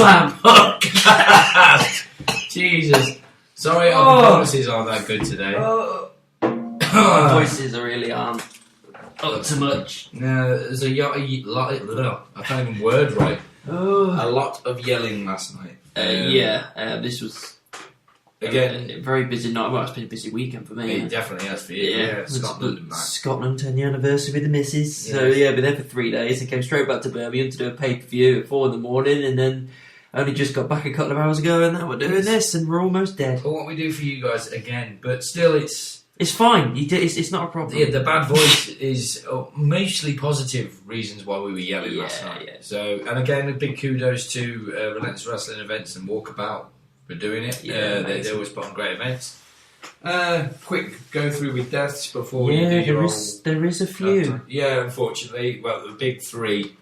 Slam podcast. Jesus. Sorry, our voices aren't that good today. Our voices are really aren't up to much. No, there's a lot. I can't even word right. A lot of yelling last night. This was again a very busy night. Well, it's been a busy weekend for me. It definitely has for you. Yeah, Scotland and back. Scotland 10-year anniversary with the missus. Yes. So been there for 3 days and came straight back to Birmingham to do a pay-per-view at 4 a.m, and then only just got back a couple of hours ago, and now we're doing this, and we're almost dead. For what we do for you guys again, but still, it's fine. It's not a problem. Yeah, the bad voice is mostly positive reasons why we were yelling last night. Yeah. So, and again, a big kudos to Relentless Wrestling Events and Walkabout for doing it. They always put on great events. Quick go through with deaths before you do your there is a few. Yeah, unfortunately, well, the big three.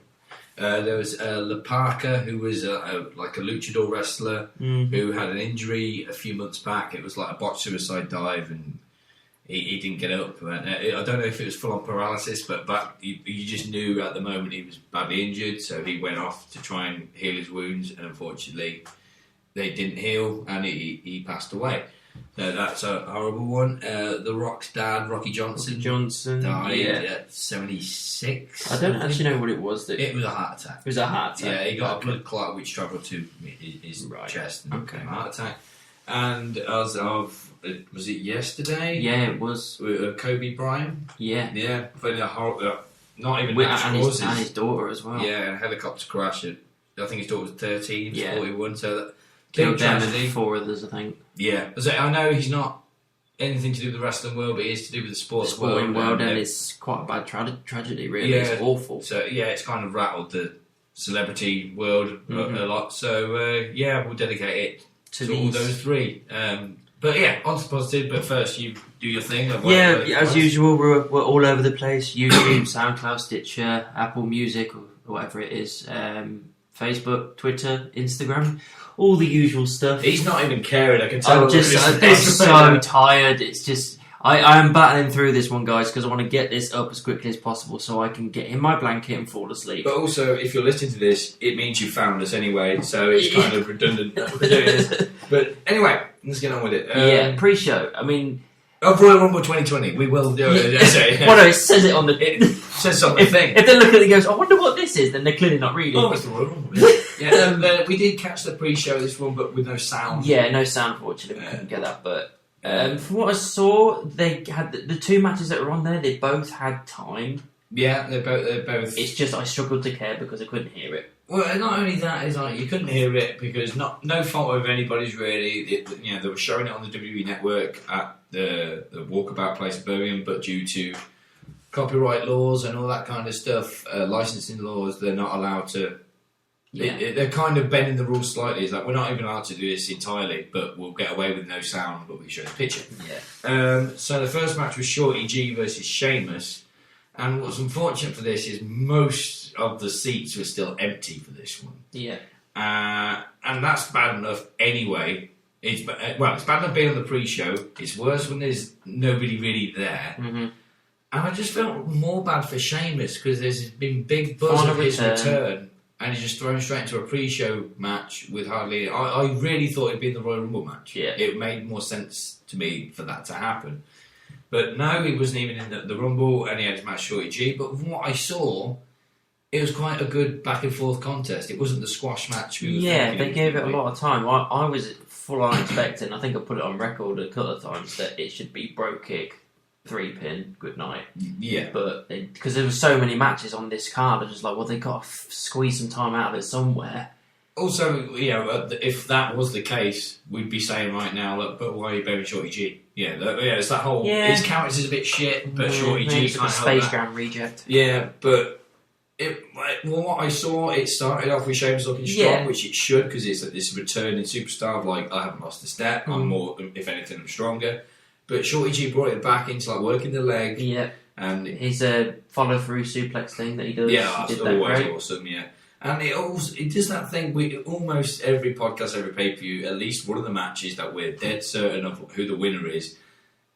There was La Parca, who was like a luchador wrestler who had an injury a few months back. It was like a botched suicide dive, and he didn't get up. I don't know if it was full-on paralysis, but you just knew at the moment he was badly injured, so he went off to try and heal his wounds, and unfortunately they didn't heal, and he passed away. So that's a horrible one. The Rock's dad, Rocky Johnson, died at 76. I don't actually know what it was. It was a heart attack. It was a heart attack. Yeah, he got a blood clot which travelled to his chest and became a heart attack. And as of, was it yesterday? Yeah, it was. Kobe Bryant? Yeah. Yeah, not even and his daughter as well. Yeah, a helicopter crash. I think his daughter was 13, 41, so that killed them and 4 others, I think. Yeah. I know he's not anything to do with the wrestling world, but it is to do with the sports world. And it's quite a bad tragedy, really. Yeah. It's awful. So, it's kind of rattled the celebrity world a lot. So, we'll dedicate it to all those three. But on to positive, but first you do your thing. As usual, we're all over the place. YouTube, SoundCloud, Stitcher, Apple Music, or whatever it is. Facebook, Twitter, Instagram. All the usual stuff. He's not even caring, I can tell. I'm so tired. It's just... I am battling through this one, guys, because I want to get this up as quickly as possible so I can get in my blanket and fall asleep. But also, if you're listening to this, it means you found us anyway, so it's kind of redundant that we're doing this. But anyway, let's get on with it. Pre-show. I mean... Royal Rumble 2020, we will do it. Well, no, it says it on the... It says something. If they look at it and goes, I wonder what this is, then they're clearly not reading. Oh, it's the Royal Rumble. We did catch the pre-show this one, but with no sound. Yeah, no sound, fortunately. We couldn't get that, but... from what I saw, they had the 2 matches that were on there. They both had time. Yeah, they're both. It's just I struggled to care because I couldn't hear it. Well, not only that is you couldn't hear it because no fault of anybody's really. They were showing it on the WWE network at the Walkabout place in Birmingham, but due to copyright laws and all that kind of stuff, licensing laws, they're not allowed to. They're kind of bending the rules slightly. It's like, we're not even allowed to do this entirely, but we'll get away with no sound, but we show the picture. Yeah. So the first match was Shorty G versus Sheamus. And what's unfortunate for this is most of the seats were still empty for this one. Yeah. And that's bad enough anyway. It's bad enough being on the pre-show. It's worse when there's nobody really there. Mm-hmm. And I just felt more bad for Sheamus because there's been big buzz of his return. And he's just thrown straight into a pre-show match with hardly... I really thought it'd be in the Royal Rumble match. Yeah. It made more sense to me for that to happen. But no, he wasn't even in the Rumble, and he had his match Shorty G. But from what I saw, it was quite a good back-and-forth contest. It wasn't the squash match we were thinking. They gave it a lot of time. I was full-on expecting, I think I put it on record a couple of times, that it should be bro kick, 3-pin, good night. Yeah. But because there were so many matches on this card, I was just like, well, they got to squeeze some time out of it somewhere. Also, if that was the case, we'd be saying right now, look, but why are you buried Shorty G? It's that whole... His character's a bit shit, but Shorty G can't help Space Jam reject. Yeah, but... what I saw, it started off with Sheamus looking strong, which it should, because it's this returning superstar of, like, I haven't lost a step, I'm more, if anything, I'm stronger. But Shorty G brought it back into, like, working the leg. Yeah. And his follow-through suplex thing that he does. Yeah, that's always awesome, yeah. And it does that thing with almost every podcast, every pay-per-view, at least one of the matches that we're dead certain of who the winner is.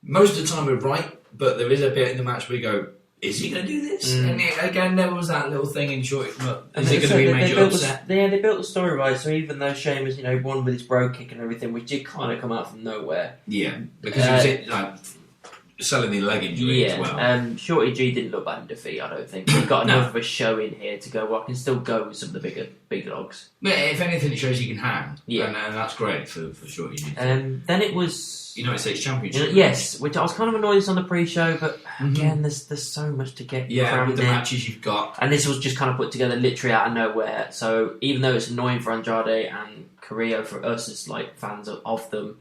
Most of the time we're right, but there is a bit in the match where you go, is he going to do this? And again, there was that little thing in short. Is it going to be a major upset? They built the story right, so even though Sheamus, won with his bro kick and everything, which did kind of come out from nowhere. Yeah, because he was selling the leg injury as well. Shorty G didn't look bad in defeat, I don't think. He got enough of a show in here to go, well, I can still go with some of the big dogs. Yeah, if anything, it shows you can hang. Yeah. And that's great for Shorty G. Then it was... United States Championship. Yes, which I was kind of annoyed on the pre-show, but again, there's so much to get with the matches you've got. And this was just kind of put together literally out of nowhere. So even though it's annoying for Andrade and Carrillo, for us as fans of them,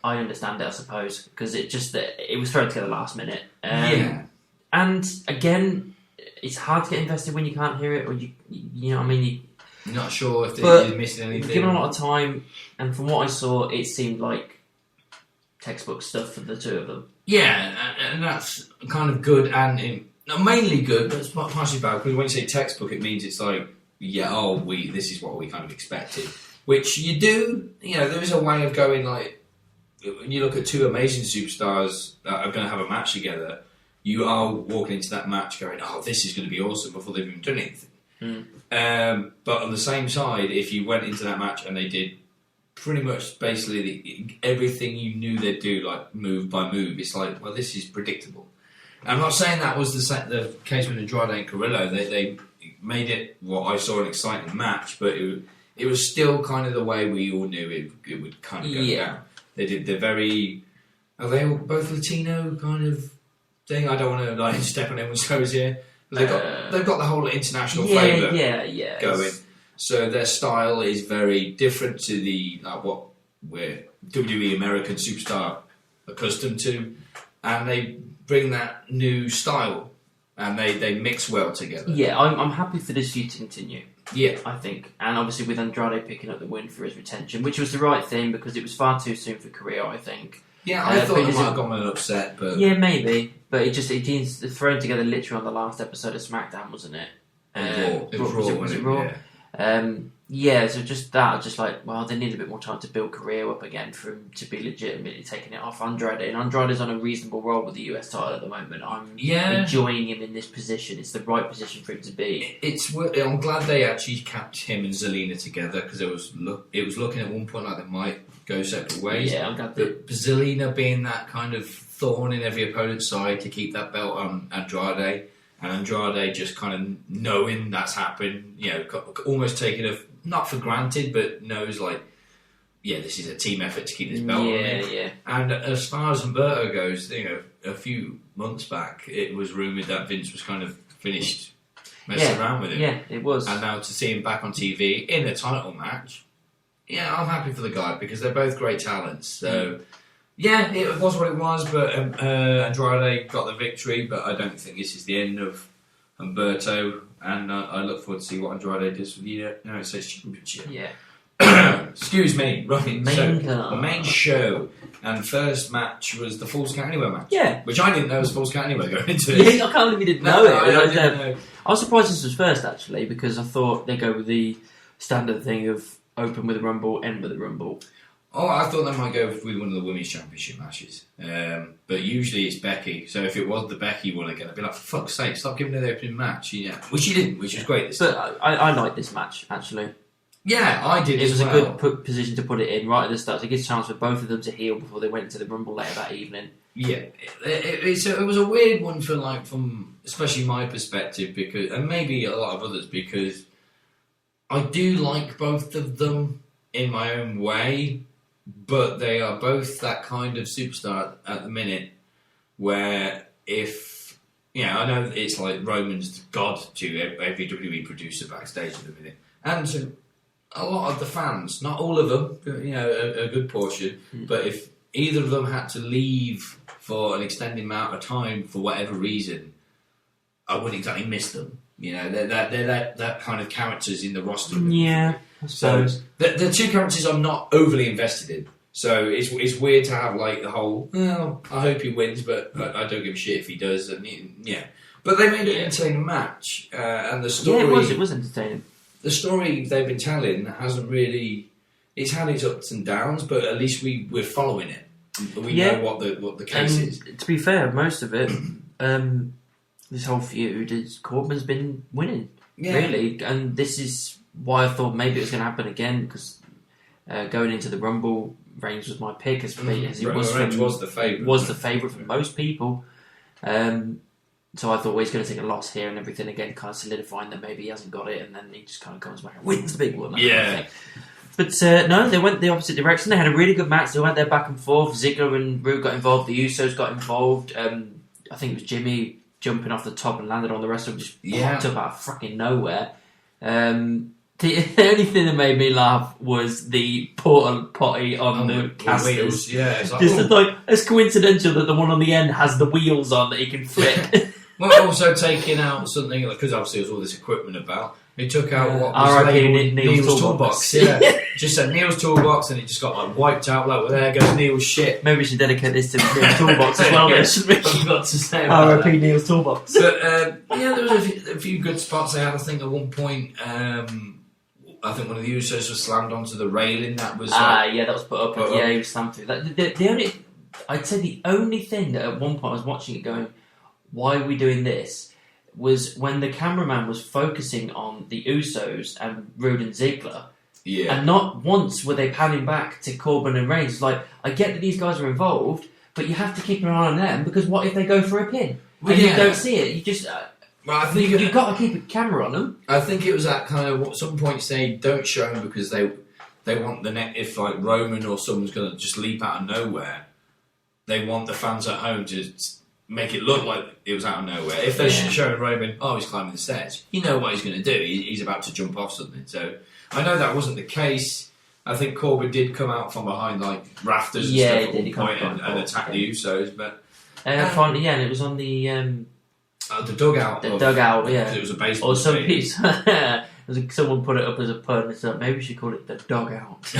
I understand it, I suppose, because it was thrown together last minute. And again, it's hard to get invested when you can't hear it, or you know what I mean. You're not sure if you're missing anything. Given a lot of time, and from what I saw, it seemed like textbook stuff for the two of them. Yeah, and that's kind of good and mainly good, but it's partially bad because when you say textbook, it means it's like, this is what we kind of expected. Which you do, there is a way of going when you look at two amazing superstars that are going to have a match together, you are walking into that match going, this is going to be awesome before they've even done anything. But on the same side, if you went into that match and they did pretty much basically everything you knew they'd do, move by move, it's this is predictable. I'm not saying that was the case with Andrade and Carrillo. They made it what I saw an exciting match, but it was still kind of the way we all knew it would kind of go down. They did the very... Are they all both Latino kind of thing? I don't want to step on anyone's toes here. They've got the whole international flavour going. So their style is very different to the what we're WWE American superstar accustomed to, and they bring that new style and they mix well together. Yeah, I'm happy for this feud to continue. Yeah, I think, and obviously with Andrade picking up the win for his retention, which was the right thing because it was far too soon for Carrillo, I think. Yeah, I thought it might have gone an upset, but maybe, but it thrown together literally on the last episode of SmackDown, wasn't it? It was Raw. So just that, they need a bit more time to build Carrillo up again for him to be legitimately taking it off Andrade. And Andrade's on a reasonable roll with the US title at the moment. I'm enjoying him in this position. It's the right position for him to be. I'm glad they actually kept him and Zelina together because it was looking at one point like they might go separate ways. Yeah, I'm glad that Zelina being that kind of thorn in every opponent's side to keep that belt on Andrade. And Andrade just kind of knowing that's happened, almost taking it not for granted, but knows this is a team effort to keep this belt on him. Yeah. And as far as Humberto goes, a few months back, it was rumoured that Vince was kind of finished messing around with him. Yeah, it was. And now to see him back on TV in a title match, I'm happy for the guy because they're both great talents. So. Yeah, it was what it was, but Andrade got the victory, but I don't think this is the end of Humberto, and I look forward to see what Andrade does with the United States Championship. Yeah. Excuse me, right, the main show, and first match was the Falls Count Anywhere match. Yeah. Which I didn't know was Falls Count Anywhere going into this. Yeah, I can't believe you didn't know it. I didn't know. I was surprised this was first, actually, because I thought they'd go with the standard thing of open with a Rumble, end with a Rumble. Oh, I thought they might go with one of the Women's Championship matches. But usually it's Becky. So if it was the Becky one again, I'd be like, for fuck's sake, stop giving her the opening match. Yeah. Which she didn't, which was great this time. But I like this match, actually. Yeah, I did. It was a good position to put it in right at the start. It gives a chance for both of them to heal before they went into the Rumble later that evening. Yeah. It was a weird one from especially my perspective, because, and maybe a lot of others, because I do like both of them in my own way. But they are both that kind of superstar at the minute where if... I know it's like Roman's god to every WWE producer backstage at the minute. And to a lot of the fans, not all of them, but, a good portion. But if either of them had to leave for an extended amount of time for whatever reason, I wouldn't exactly miss them. They're that kind of characters in the roster. Yeah. So the two characters I'm not overly invested in. So it's weird to have the whole, I hope he wins, but I don't give a shit if he does. And but they made it an entertaining match, and the story. Yeah, it was entertaining. The story they've been telling hasn't really. It's had its ups and downs, but at least we're following it. We know what the case is. To be fair, most of it. this whole feud is Corbin's been winning, Yeah. really, and this is why I thought maybe it was going to happen again because going into the Rumble, Reigns was my pick as he was the favourite. Was the favourite for most people. So I thought, well, he's going to take a loss here and everything again, kind of solidifying that maybe he hasn't got it, and then he just kind of comes back and wins the big one. Yeah. But no, they went the opposite direction. They had a really good match. They went there back and forth. Ziggler and Roode got involved. The Usos got involved. I think it was Jimmy jumping off the top and landed on the rest of them, just popped up out of fucking nowhere. The only thing that made me laugh was the porta potty on the casters. Wheels. Yeah, it's it's coincidental that the one on the end has the wheels on that he can flip. Well, also taking out something, because obviously there's all this equipment about. He took out what was R.I.P. labelled Neil's toolbox. Yeah, just said Neil's toolbox, and it just got like wiped out. Like, well, there goes Neil's shit. Maybe we should dedicate this to Neil's toolbox as well. Yeah, shouldn't we? I've got to say about R.I.P. Neil's toolbox. But yeah, there was a few good spots they had. I think at one point, I think one of the Usos was slammed onto the railing. That was yeah, that was put up. Yeah, he was slammed through. I'd say the only thing that at one point I was watching it going, why are we doing this? Was when the cameraman was focusing on the Usos and Roode and Ziggler. Yeah. And not once were they panning back to Corbin and Reigns. It's like, I get that these guys are involved, but you have to keep an eye on them because what if they go for a pin? And you don't see it. You just... Well, I think you've got to keep a camera on them. I think it was that kind of... At some point they don't show them because they want the net... If like Roman or someone's going to just leap out of nowhere, they want the fans at home to... make it look like it was out of nowhere. If they're showing Roman, he's climbing the stairs, you know what he's going to do. He's about to jump off something. So I know that wasn't the case. I think Corbin did come out from behind like rafters and stuff at one point and attack the Usos. But finally, and it was on the dugout. The dugout, yeah. It was a baseball. Or some piece. Someone put it up as a pun. It's like, maybe we should call it the dugout.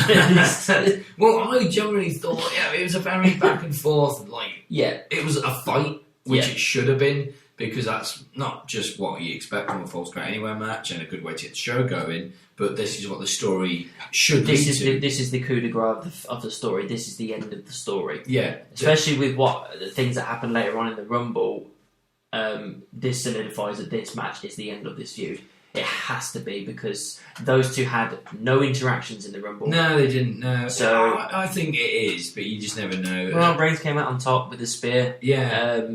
Well, I generally thought, it was a very back and forth. Like, it was a fight, which it should have been, because that's not just what you expect from a Falls Count Anywhere match and a good way to get the show going. But this is what the story should be. This is the coup de grace of the story. This is the end of the story. Yeah, especially with the things that happen later on in the Rumble. This solidifies that this match is the end of this feud. It has to be, because those two had no interactions in the Rumble. No, they didn't. No, so I think it is, but you just never know. Well, Reigns came out on top with the spear. Yeah.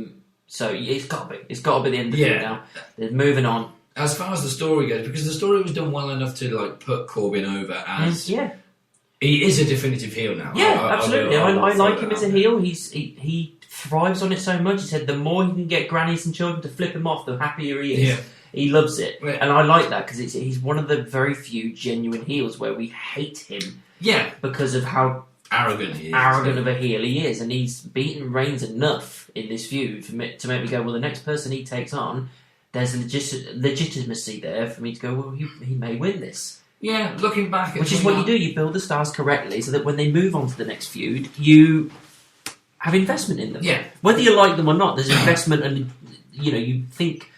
So it's got to be. It's got to be the end of it now. They're moving on. As far as the story goes, because the story was done well enough to like put Corbin over as he is a definitive heel now. Yeah, absolutely. I like him as a heel. He thrives on it so much. He said the more he can get grannies and children to flip him off, the happier he is. Yeah. He loves it, and I like that because he's one of the very few genuine heels where we hate him. Yeah, because of how arrogant of a heel he is, and he's beaten Reigns enough in this feud to make me go, well, the next person he takes on, there's a legitimacy there for me to go, well, he may win this. Yeah, looking back at which is what you do. You build the stars correctly so that when they move on to the next feud, you have investment in them. Yeah, whether you like them or not, there's investment, and you think.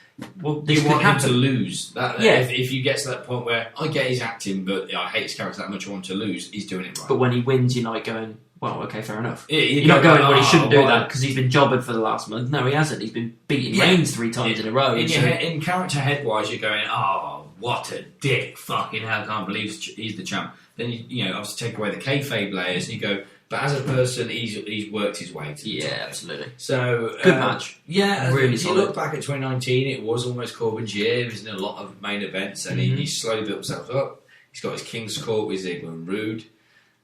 Well, you want him to lose. If you get to that point where I get his acting, but I hate his character that much, I want him to lose. He's doing it right. But when he wins, you're not going, well, okay, fair enough. You're not going, well, he shouldn't do that because he's been jobbing for the last month. No, he hasn't. He's been beating Reigns 3 times in a row. In character head-wise, you're going, oh, what a dick! Fucking hell, I can't believe he's the champ. Then you obviously take away the kayfabe layers, and you go. But as a person, he's worked his way to the top. Absolutely. So good match. Yeah, really. If you look back at 2019, it was almost Corbin's year. He was in a lot of main events, and he slowly built himself up. He's got his King's Court with Ziggler and Roode,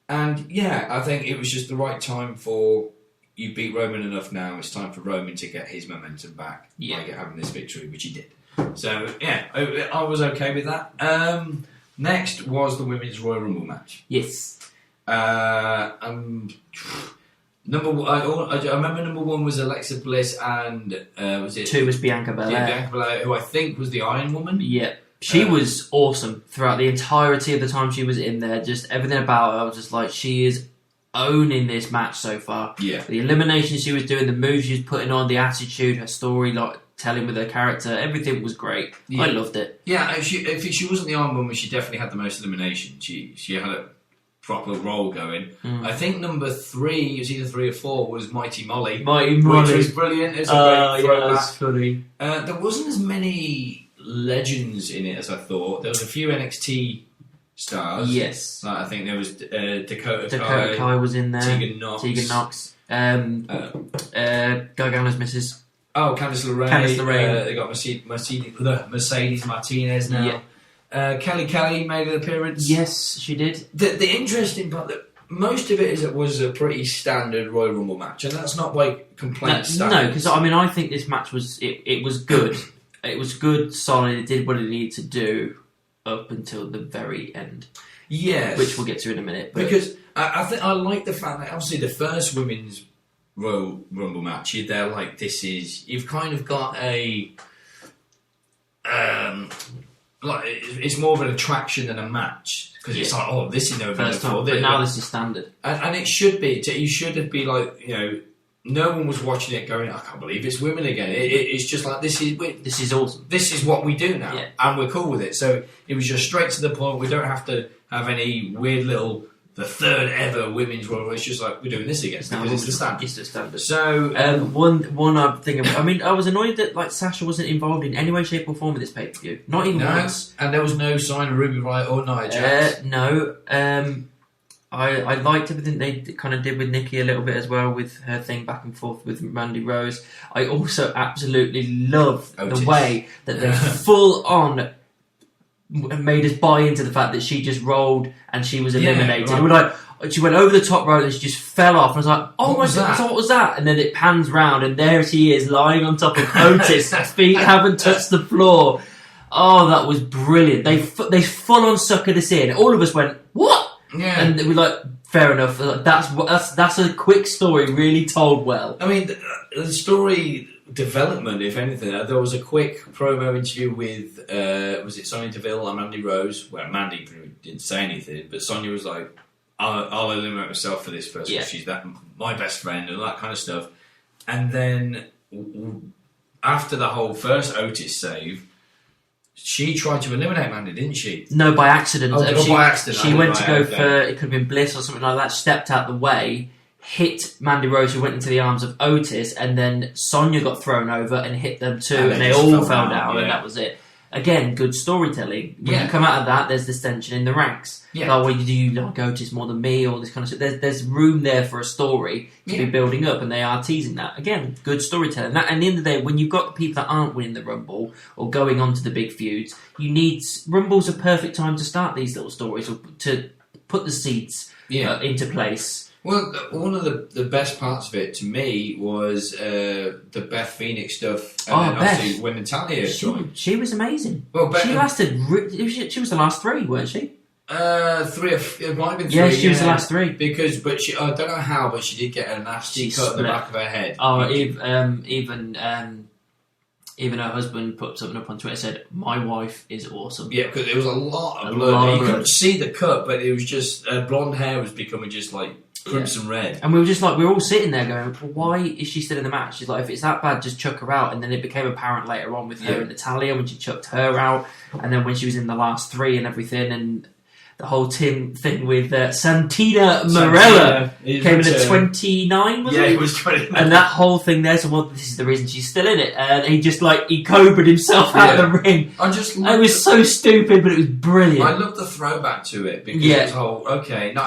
and I think it was just the right time for you beat Roman enough. Now it's time for Roman to get his momentum back by having this victory, which he did. So I was okay with that. Next was the Women's Royal Rumble match. Yes. Number one, I remember number 1 was Alexa Bliss, and was it 2 was Bianca Belair. Bianca Belair, who I think was the Iron Woman. Yeah, she was awesome throughout the entirety of the time she was in there. Just everything about her, I was just like, she is owning this match so far. Yeah, the elimination she was doing, the moves she was putting on, the attitude, her story, like telling with her character, everything was great. Yeah. I loved it. Yeah, if she wasn't the Iron Woman, she definitely had the most elimination. She had proper role going. I think number 3, it was either 3 or 4, was Mighty Molly. Mighty Molly. Which was brilliant. It's a great throwback. That's funny. There wasn't as many legends in it as I thought. There was a few NXT stars. Yes. Like, I think there was Dakota Kai was in there. Tegan Nox. Gargano's missus. Oh, Candice LeRae. They got Mercedes Martinez now. Yeah. Kelly made an appearance. Yes, she did. The interesting part that most of it was a pretty standard Royal Rumble match, and that's not like complaint standard. No, because I think this match was it was good. It was good, solid. It did what it needed to do up until the very end. Yes, which we'll get to in a minute. But because I think I like the fact that obviously the first women's Royal Rumble match, they're like, you've kind of got a like it's more of an attraction than a match, because it's like, oh, this is never been before. But now this is standard, and it should be. You should be like, no one was watching it going, I can't believe it's women again. It's just like, this is awesome. This is what we do now, and we're cool with it. So it was just straight to the point. We don't have to have any weird little, the third ever women's Royal. It's just like, we're doing this again because it's the standard. It's the standard. So one other thing. I mean, I was annoyed that like Sasha wasn't involved in any way, shape, or form in this pay per view. Not even once. And there was no sign of Ruby Riott or Nia Jax. No. I liked everything they kind of did with Nikki a little bit as well, with her thing back and forth with Mandy Rose. I also absolutely loved the way that they full on made us buy into the fact that she just rolled and she was eliminated. Right. And we're like, she went over the top rope and she just fell off. And I was like, oh my god, what was that? And then it pans round and there she is lying on top of Otis. Feet haven't touched the floor. Oh, that was brilliant. They full on suckered us in. All of us went, what? Yeah. And we're like, fair enough. That's a quick story, really told well. I mean, the story development, if anything, there was a quick promo interview with was it Sonya Deville and Mandy Rose, where Mandy didn't say anything, but Sonya was like, I'll eliminate myself for this person. She's my best friend and all that kind of stuff. And then after the whole first Otis save, she tried to eliminate Mandy, didn't she? No, by accident. By accident. She went to go for, it could have been Bliss or something like that, stepped out the way, hit Mandy Rose, who went into the arms of Otis, and then Sonya got thrown over and hit them too, and they all fell down, and that was it. Again, good storytelling. When you come out of that, there's this tension in the ranks. Yeah. Like, well, do you like Otis more than me, or this kind of shit. There's room there for a story to be building up, and they are teasing that. Again, good storytelling. That, at the end of the day, when you've got people that aren't winning the Rumble or going on to the big feuds, Rumble's a perfect time to start these little stories, or to put the seeds into place. Well, one of the best parts of it to me was the Beth Phoenix stuff. And then obviously when Natalya joined. She was amazing. Well, she lasted. She was the last 3, weren't she? 3 it might have been 3. Yeah, she was the last 3. But she, I don't know how, but she did get a nasty cut in the back of her head. Oh, even her husband put something up on Twitter, said, "My wife is awesome." Yeah, because there was a lot of blood. You couldn't see the cut, but it was just blonde hair was becoming just like crimson red. And we were all sitting there going, well, why is she still in the match? She's like, if it's that bad, just chuck her out. And then it became apparent later on with her and Natalya when she chucked her out, and then when she was in the last 3 and everything, and the whole thing with Santina Marella came in at 29, was it? Yeah, it was 29. And that whole thing there, so this is the reason she's still in it. And he just he cobraed himself out of the ring. It was so stupid, but it was brilliant. I love the throwback to it because it's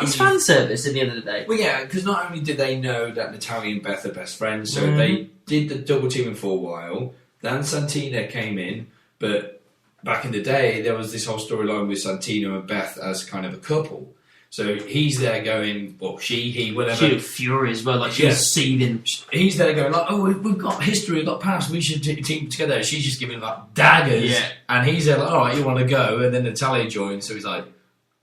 it's fan service at the end of the day. Well, yeah, because not only did they know that Natalya and Beth are best friends, so they did the double teaming for a while. Then Santina came in, but back in the day, there was this whole storyline with Santino and Beth as kind of a couple. So he's there going, he, whatever. She was furious, she was seething. He's there going, we've got history, we've got past, we should team together. She's just giving daggers. Yeah. And he's there all right, you want to go? And then Natalya joins, so he's like,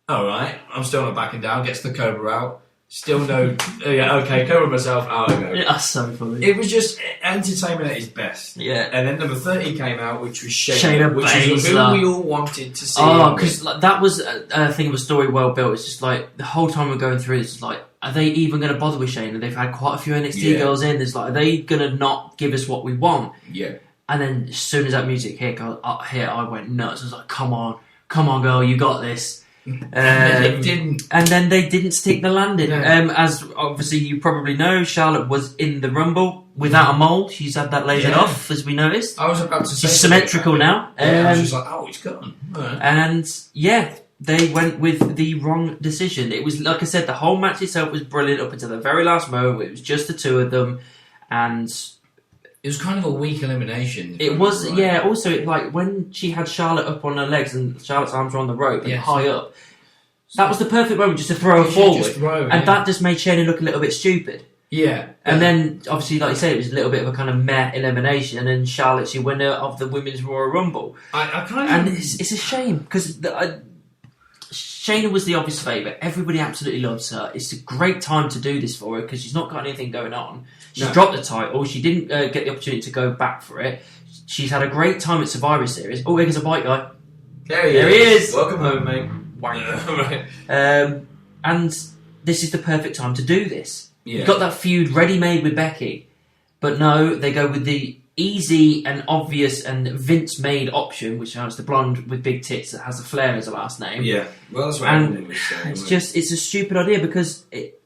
all right, I'm still not backing down, gets the Cobra out. Still no, cover myself, I'll go. Yeah, that's so funny. It was just entertainment at its best. Yeah. And then number 30 came out, which was Shayna, which is who we all wanted to see. Oh, because that was a thing of a story well built. It's just the whole time we're going through this, are they even going to bother with Shayna? They've had quite a few NXT girls in. There's are they going to not give us what we want? Yeah. And then as soon as that music hit, I went nuts. I was like, come on girl, you got this. They didn't. And then they didn't stick the landing. No. As obviously you probably know, Charlotte was in the Rumble without a mole. She's had that lasered off, as we noticed. I was about to say she's symmetrical now. I was just like, oh, it's gone. Right. And they went with the wrong decision. It was, like I said, the whole match itself was brilliant up until the very last moment. It was just the two of them, and it was kind of a weak elimination. It was, right. Also, like when she had Charlotte up on her legs and Charlotte's arms were on the rope and high up, that was the perfect moment just to throw her forward, and that just made Shayna look a little bit stupid. Yeah, and then obviously, like you said, it was a little bit of a kind of meh elimination, and then Charlotte's the winner of the Women's Royal Rumble. It's a shame because Shayna was the obvious favourite. Everybody absolutely loves her. It's a great time to do this for her because she's not got anything going on. She's dropped the title. She didn't get the opportunity to go back for it. She's had a great time at Survivor Series. Oh, here's a bike guy. There he is. Welcome home, mate. Right. And this is the perfect time to do this. Yeah. You've got that feud ready-made with Becky. But no, they go with the easy and obvious and Vince-made option, which has the blonde with big tits that has a Flair as a last name. Yeah, well, that's what everyone was saying. It's a stupid idea because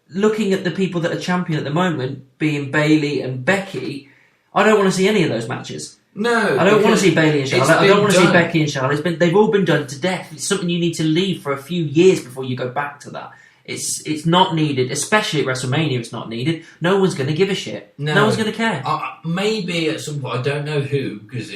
looking at the people that are champion at the moment, being Bayley and Becky, I don't want to see any of those matches. No, I don't want to see Bayley and Charlotte. I don't want to see Becky and Charlotte. They've all been done to death. It's something you need to leave for a few years before you go back to that. It's not needed, especially at WrestleMania. It's not needed. No one's going to give a shit. No one's going to care. Maybe at some point, I don't know who, because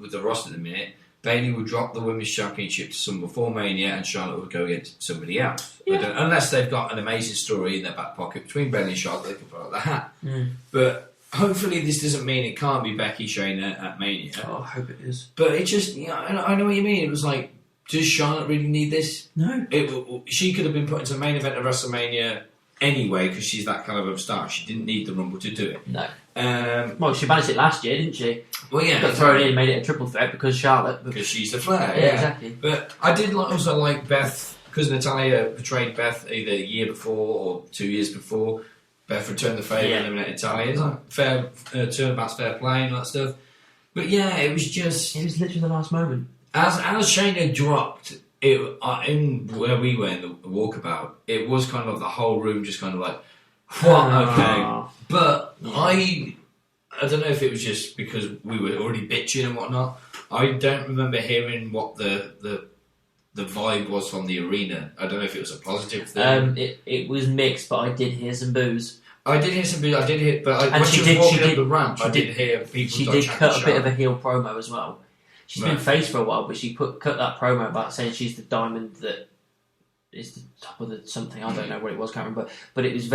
with the roster at the minute, Bayley would drop the Women's Championship to someone before Mania, and Charlotte would go against somebody else. Yeah. Unless they've got an amazing story in their back pocket between Bayley and Charlotte, they can put out the hat. Mm. But hopefully, this doesn't mean it can't be Becky Shayna at Mania. Oh, I hope it is. But it just, I know what you mean. It was like, does Charlotte really need this? No. She could have been put into the main event of WrestleMania anyway because she's that kind of a star. She didn't need the Rumble to do it. No. Well, she managed it last year, didn't she? Well, yeah. Got thrown in and made it a triple threat because Charlotte. Because she's the Flair. Yeah, exactly. But I did also like Beth, because Natalya portrayed Beth either a year before or 2 years before. Beth returned the favour and eliminated Natalya. It's like fair turnabout's fair play and all that stuff. But yeah, it was just... It was literally the last moment. As Shayna dropped it in where we were in the walkabout, it was kind of the whole room just kind of like, what? Okay. But I don't know if it was just because we were already bitching and whatnot. I don't remember hearing what the vibe was from the arena. I don't know if it was a positive thing. It was mixed, but I did hear some boos. I did hear some boos. I did hear, but when she was walking up the ramp, I did hear people. She did cut a bit of a heel promo as well. She's been face for a while, but she cut that promo about saying she's the diamond that is the top of the something. I don't know what it was, can't remember. But it was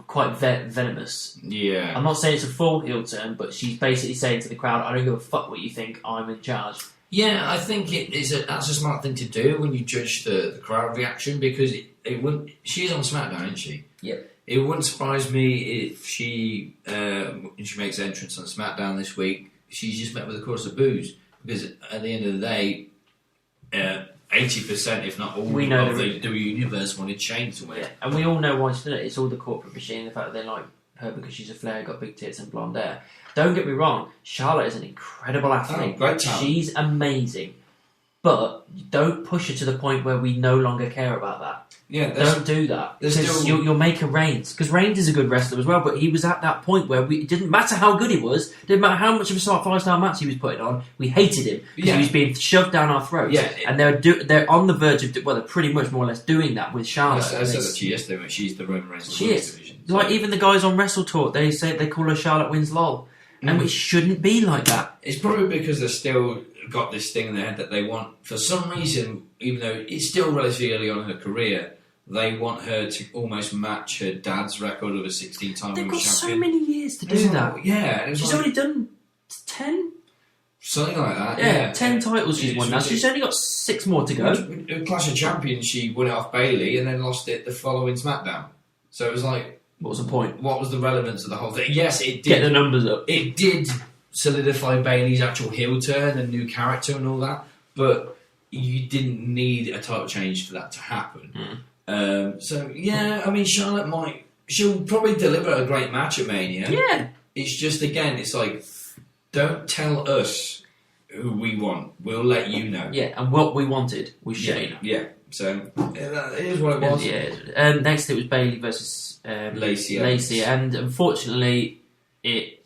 quite venomous. Yeah. I'm not saying it's a full heel turn, but she's basically saying to the crowd, I don't give a fuck what you think, I'm in charge. Yeah, I think that's a smart thing to do when you judge the crowd reaction, because it wouldn't. She's on SmackDown, isn't she? Yep. It wouldn't surprise me if she makes entrance on SmackDown this week. She's just met with a chorus of boos, because at the end of the day, 80%, if not all, of the WWE Universe wanted Shane to win. Yeah. And we all know why she's done it. It's all the corporate machine, the fact that they like her because she's a Flair, got big tits and blonde hair. Don't get me wrong, Charlotte is an incredible athlete. Oh, great talent. She's amazing. But don't push her to the point where we no longer care about that. Yeah, don't do that. Because you'll make her Reigns. Because Reigns is a good wrestler as well, but he was at that point where it didn't matter how good he was, didn't matter how much of a 5-star match he was putting on, we hated him. Because he was being shoved down our throats. Yeah. And they're on the verge of, they're pretty much more or less doing that with Charlotte. I said that to you yesterday when she's the Roman Reigns of the women's division. Like even the guys on Wrestle Talk, they call her Charlotte Wins LOL. And it shouldn't be like that. It's probably because they've still got this thing in their head that they want, for some reason, even though it's still relatively early on in her career, they want her to almost match her dad's record of a 16-time They've got champion. so many years to do that. Yeah. She's already done 10? Something like that, yeah. 10 titles she's won now. She's only got 6 more to go. Clash of Champions, she won it off Bayley and then lost it the following SmackDown. So it was like... What was the point? What was the relevance of the whole thing? Yes, it did. Get the numbers up. It did solidify Bayley's actual heel turn and new character and all that, but you didn't need a title change for that to happen. So, yeah, I mean, she'll probably deliver a great match at Mania. Yeah. It's just, again, it's like, don't tell us who we want. We'll let you know. Yeah, and what we wanted was Shayna. Yeah. So it is what it was. Yeah. Next, it was Bayley versus Lacey, and unfortunately, it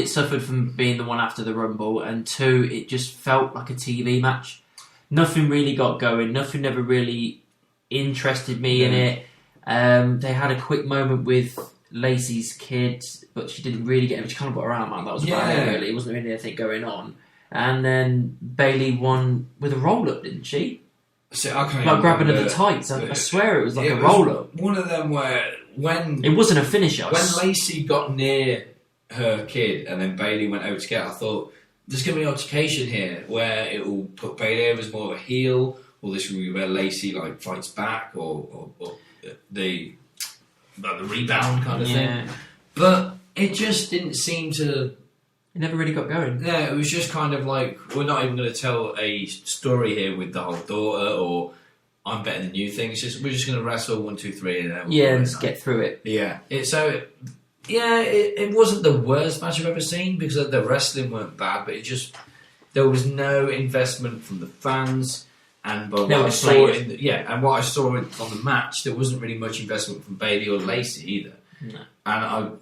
suffered from being the one after the Rumble, and 2, it just felt like a TV match. Nothing really got going. Nothing ever really interested me in it. They had a quick moment with Lacey's kid, but she didn't really get him. She kind of got around, man. That was about it, really. It wasn't really anything going on. And then Bayley won with a roll-up, didn't she? So I can't like grabbing at the tights. I swear it was like a roll-up. One of them where when... It wasn't a finisher. When Lacey got near her kid and then Bayley went over to get her, I thought, there's going to be an altercation here where it will put Bayley over as more of a heel, or this will be where Lacey like fights back, or the rebound kind of thing. But it just didn't seem to... It never really got going. Yeah, it was just kind of like, we're not even going to tell a story here with the whole daughter, or I'm better than you thing. It's just, we're just going to wrestle 1, 2, 3, and then and just get through it. Yeah. It wasn't the worst match I've ever seen, because the wrestling weren't bad, but there was no investment from the fans. And what I saw and what I saw on the match, there wasn't really much investment from Bayley or Lacey either. No. And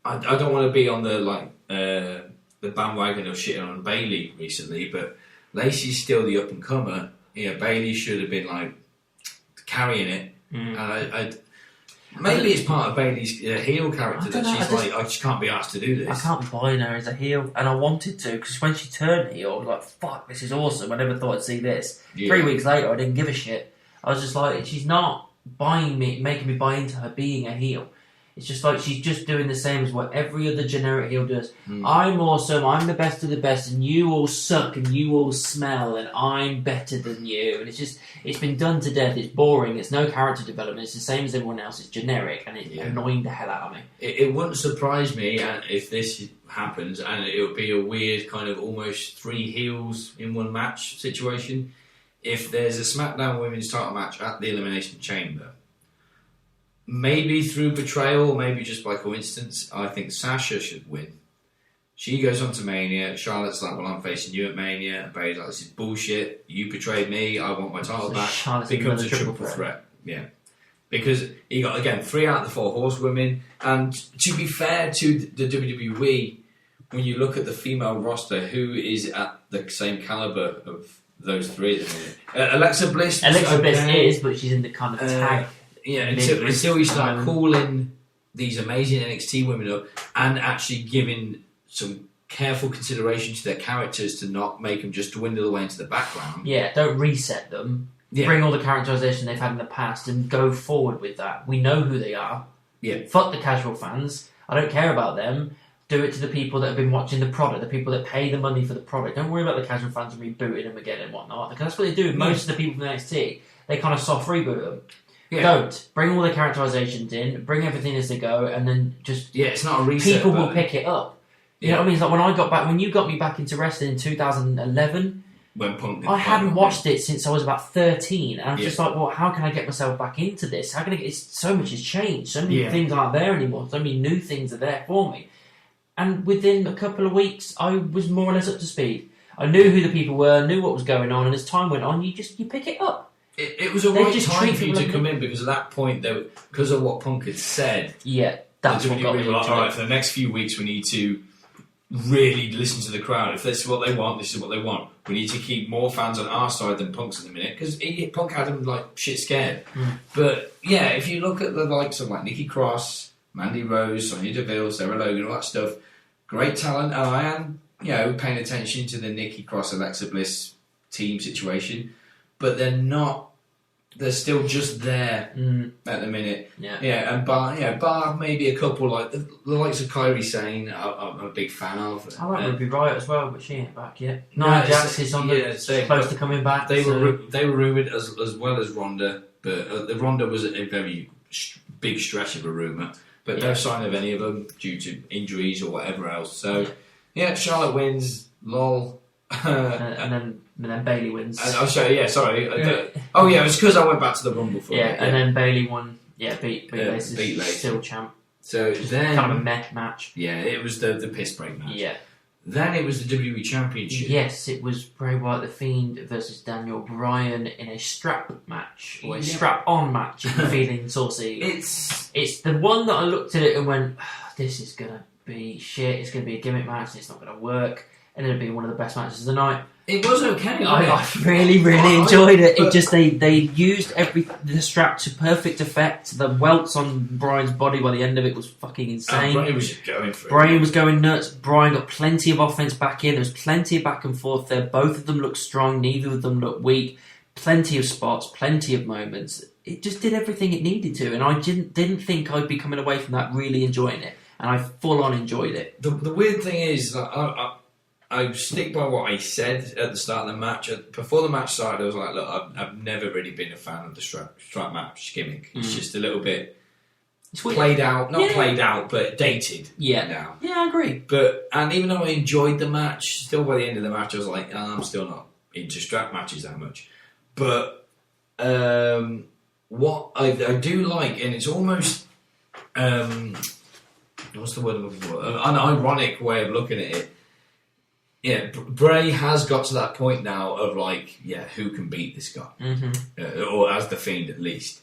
I don't want to be on the bandwagon of shitting on Bayley recently, but Lacey's still the up and comer. Yeah, Bayley should have been like carrying it, and maybe it's part of Bayley's heel character that she's like, I just can't be asked to do this. I can't be buying her as a heel, and I wanted to, because when she turned heel, I was like, fuck, this is awesome. I never thought I'd see this. 3 weeks later, I didn't give a shit. I was just like, she's not making me buy into her being a heel. It's just like she's just doing the same as what every other generic heel does. I'm awesome, I'm the best of the best, and you all suck, and you all smell, and I'm better than you. And it's been done to death. It's boring. It's no character development. It's the same as everyone else. It's generic, and it's annoying the hell out of me. It wouldn't surprise me if this happens, and it would be a weird kind of almost 3 heels in one match situation. If there's a SmackDown Women's title match at the Elimination Chamber, maybe through betrayal, maybe just by coincidence, I think Sasha should win. She goes on to Mania. Charlotte's like, well, I'm facing you at Mania. And Bayley's like, this is bullshit. You betrayed me. I want my title back. Charlotte's becomes a triple threat. Yeah. Because you got, again, 3 out of the 4 horsewomen. And to be fair to the WWE, when you look at the female roster, who is at the same caliber of those 3 at the minute? Alexa Bliss. Is, but she's in the kind of tag. Yeah, until you start calling these amazing NXT women up and actually giving some careful consideration to their characters to not make them just dwindle away into the background. Yeah, don't reset them. Yeah. Bring all the characterization they've had in the past and go forward with that. We know who they are. Yeah. Fuck the casual fans. I don't care about them. Do it to the people that have been watching the product, the people that pay the money for the product. Don't worry about the casual fans and rebooting them again and whatnot. Because that's what they do with most of the people from NXT. They kind of soft reboot them. Yeah. Don't. Bring all the characterizations in, bring everything as they go, and then just... Yeah, it's not a reset. People will pick it up. You know what I mean? It's like when you got me back into wrestling in 2011, when Punk I hadn't watched it since I was about 13, and I was just like, well, how can I get myself back into this? How can I get... so much has changed. So many things aren't there anymore. So many new things are there for me. And within a couple of weeks, I was more or less up to speed. I knew who the people were, knew what was going on, and as time went on, you pick it up. It was a right time for you to come in, because at that point, because of what Punk had said, that's what got me into it. Alright, for the next few weeks, we need to really listen to the crowd. If this is what they want, this is what they want. We need to keep more fans on our side than Punk's at the minute, because Punk had them like shit scared. But yeah, if you look at the likes of like Nikki Cross, Mandy Rose, Sonya Deville, Sarah Logan, all that stuff, great talent, and I am paying attention to the Nikki Cross Alexa Bliss team situation, but they're still just there at the minute. Yeah, and bar maybe a couple like the likes of Kairi Sane. I'm a big fan of. I like Ruby Riott as well, but she ain't back yet. Nia Jax is on close to coming back. They were rumoured as well as Ronda, but the Ronda was a very big stretch of a rumour. But no sign of any of them due to injuries or whatever else. So Charlotte wins. Lol. and then Bayley wins. Sorry. It was because I went back to the Rumble for it. And then Bayley won. Yeah, beat Lacey. Still champ. So then kind of a meh match. Yeah, it was the piss break match. Yeah. Then it was the WWE Championship. Yes, it was Bray Wyatt the Fiend versus Daniel Bryan in a strap match, or a strap-on match, if you're feeling saucy. It's the one that I looked at it and went, this is going to be shit, it's going to be a gimmick match, it's not going to work. And it'll be one of the best matches of the night. It was okay. I really enjoyed it. It just they used the strap to perfect effect. The welts on Bryan's body by the end of it was fucking insane. Bryan was just going for it. Bryan was going nuts. Bryan got plenty of offense back in. There was plenty of back and forth there. Both of them looked strong. Neither of them looked weak. Plenty of spots. Plenty of moments. It just did everything it needed to, and I didn't think I'd be coming away from that really enjoying it, and I full on enjoyed it. The weird thing is, I stick by what I said at the start of the match. Before the match started, I was like, look, I've never really been a fan of the strap match gimmick. It's just a little bit played out. Not played out, but dated now. Yeah, I agree. And even though I enjoyed the match, still by the end of the match, I was like, I'm still not into strap matches that much. But what I do like, and it's almost... what's the word I'm looking for? An ironic way of looking at it. Yeah, Bray has got to that point now of like, who can beat this guy? Or as the Fiend at least.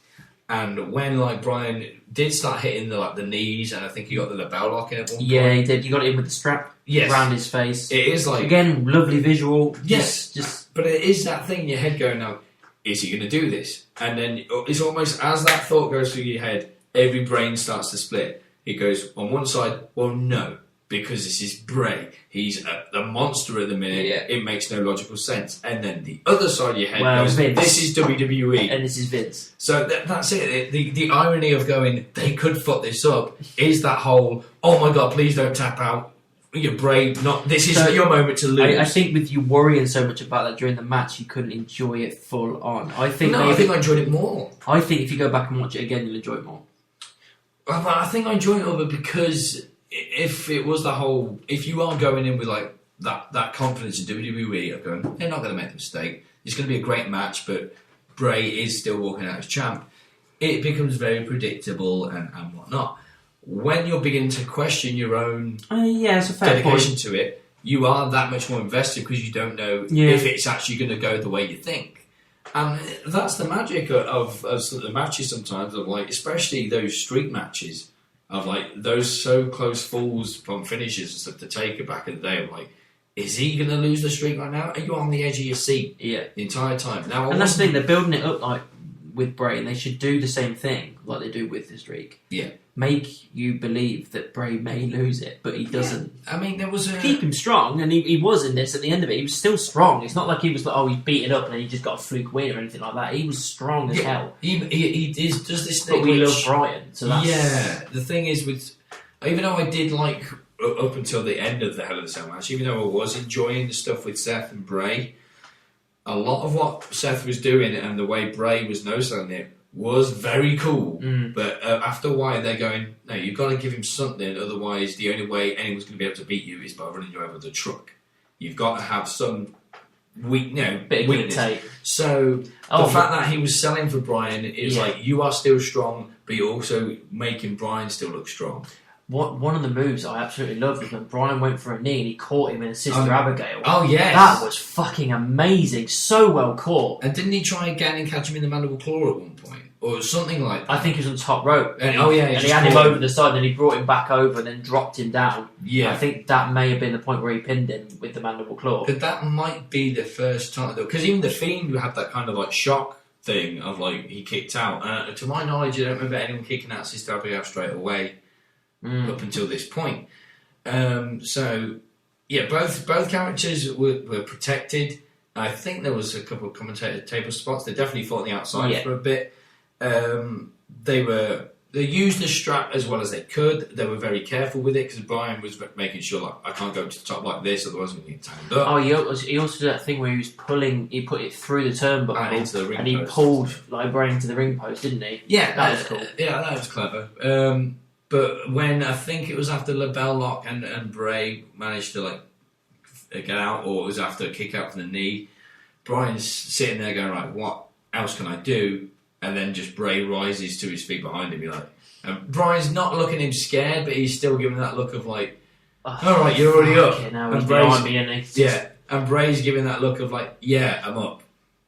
And when like Bryan did start hitting the knees, and I think he got the label lock in at one point. Yeah, he did. You got it in with the strap around his face. It is like, again, lovely visual. Yes, but it is that thing in your head going, now, is he going to do this? And then it's almost as that thought goes through your head, every brain starts to split. It goes on one side, well, no. Because this is Bray. He's a monster at the minute. Yeah. It makes no logical sense. And then the other side of your head goes, Vince. This is WWE. And this is Vince. So that's it. The irony of going, they could fuck this up, is that whole, oh my God, please don't tap out. You're Bray. This is your moment to lose. I think with you worrying so much about that during the match, you couldn't enjoy it full on. I think I enjoyed it more. I think if you go back and watch it again, you'll enjoy it more. I think I enjoyed it over because... If it was the whole, if you are going in with like that confidence in WWE of going, they're not going to make the mistake. It's going to be a great match, but Bray is still walking out as champ. It becomes very predictable and whatnot. When you're beginning to question your own it's a fair dedication point to it, you are that much more invested because you don't know if it's actually going to go the way you think. And that's the magic of the matches sometimes, of like, especially those street matches. Of like those so close falls from finishes and stuff to take it back in the day. I'm like, is he going to lose the streak right now? Are you on the edge of your seat the entire time? Now, and that's the thing, they're building it up like with Bray, and they should do the same thing like they do with the streak. Yeah. Make you believe that Bray may lose it, but he doesn't. Yeah. I mean, there was keep him strong, and he was in this at the end of it. He was still strong. It's not like he was like, he's beaten up and he just got a fluke win or anything like that. He was strong as hell. He does this thing. But we love Bryan, so that's... Yeah, the thing is with... Even though I did like, up until the end of the Hell in a Cell match, even though I was enjoying the stuff with Seth and Bray, a lot of what Seth was doing and the way Bray was no-selling it was very cool, but after a while they're going, no, you've got to give him something, otherwise the only way anyone's going to be able to beat you is by running you over with a truck. You've got to have some weakness. So the fact that he was selling for Bryan is like, you are still strong, but you're also making Bryan still look strong. One of the moves I absolutely loved was when Bryan went for a knee and he caught him in a Sister Abigail. Oh, yes. That was fucking amazing. So well caught. And didn't he try again and catch him in the mandible claw at one point? Or something like that? I think he was on the top rope. And he had him over the side and he brought him back over and then dropped him down. Yeah. I think that may have been the point where he pinned him with the mandible claw. But that might be the first time, though. Because even The Fiend had that kind of like shock thing of like, he kicked out. To my knowledge, I don't remember anyone kicking out Sister Abigail straight away. Up until this point. So, both characters were protected. I think there was a couple of commentator table spots. They definitely fought on the outside for a bit. They used the strap as well as they could. They were very careful with it because Bryan was making sure, like, I can't go to the top like this, otherwise I'm going to get tangled up. Oh, he also did that thing where he was pulling. He put it through the turnbuckle and into the ring and he pulled like Bryan into the ring post, didn't he? Yeah, that was cool. Yeah, that was clever. But when I think it was after LeBell Lock and Bray managed to like get out, or it was after a kick out from the knee, Bryan's sitting there going, right, what else can I do? And then just Bray rises to his feet behind him. You're like, Bryan's not looking at him scared, but he's still giving that look of like, all right, you're already up. Now he's behind me, isn't he? Yeah, and Bray's giving that look of like, yeah, I'm up.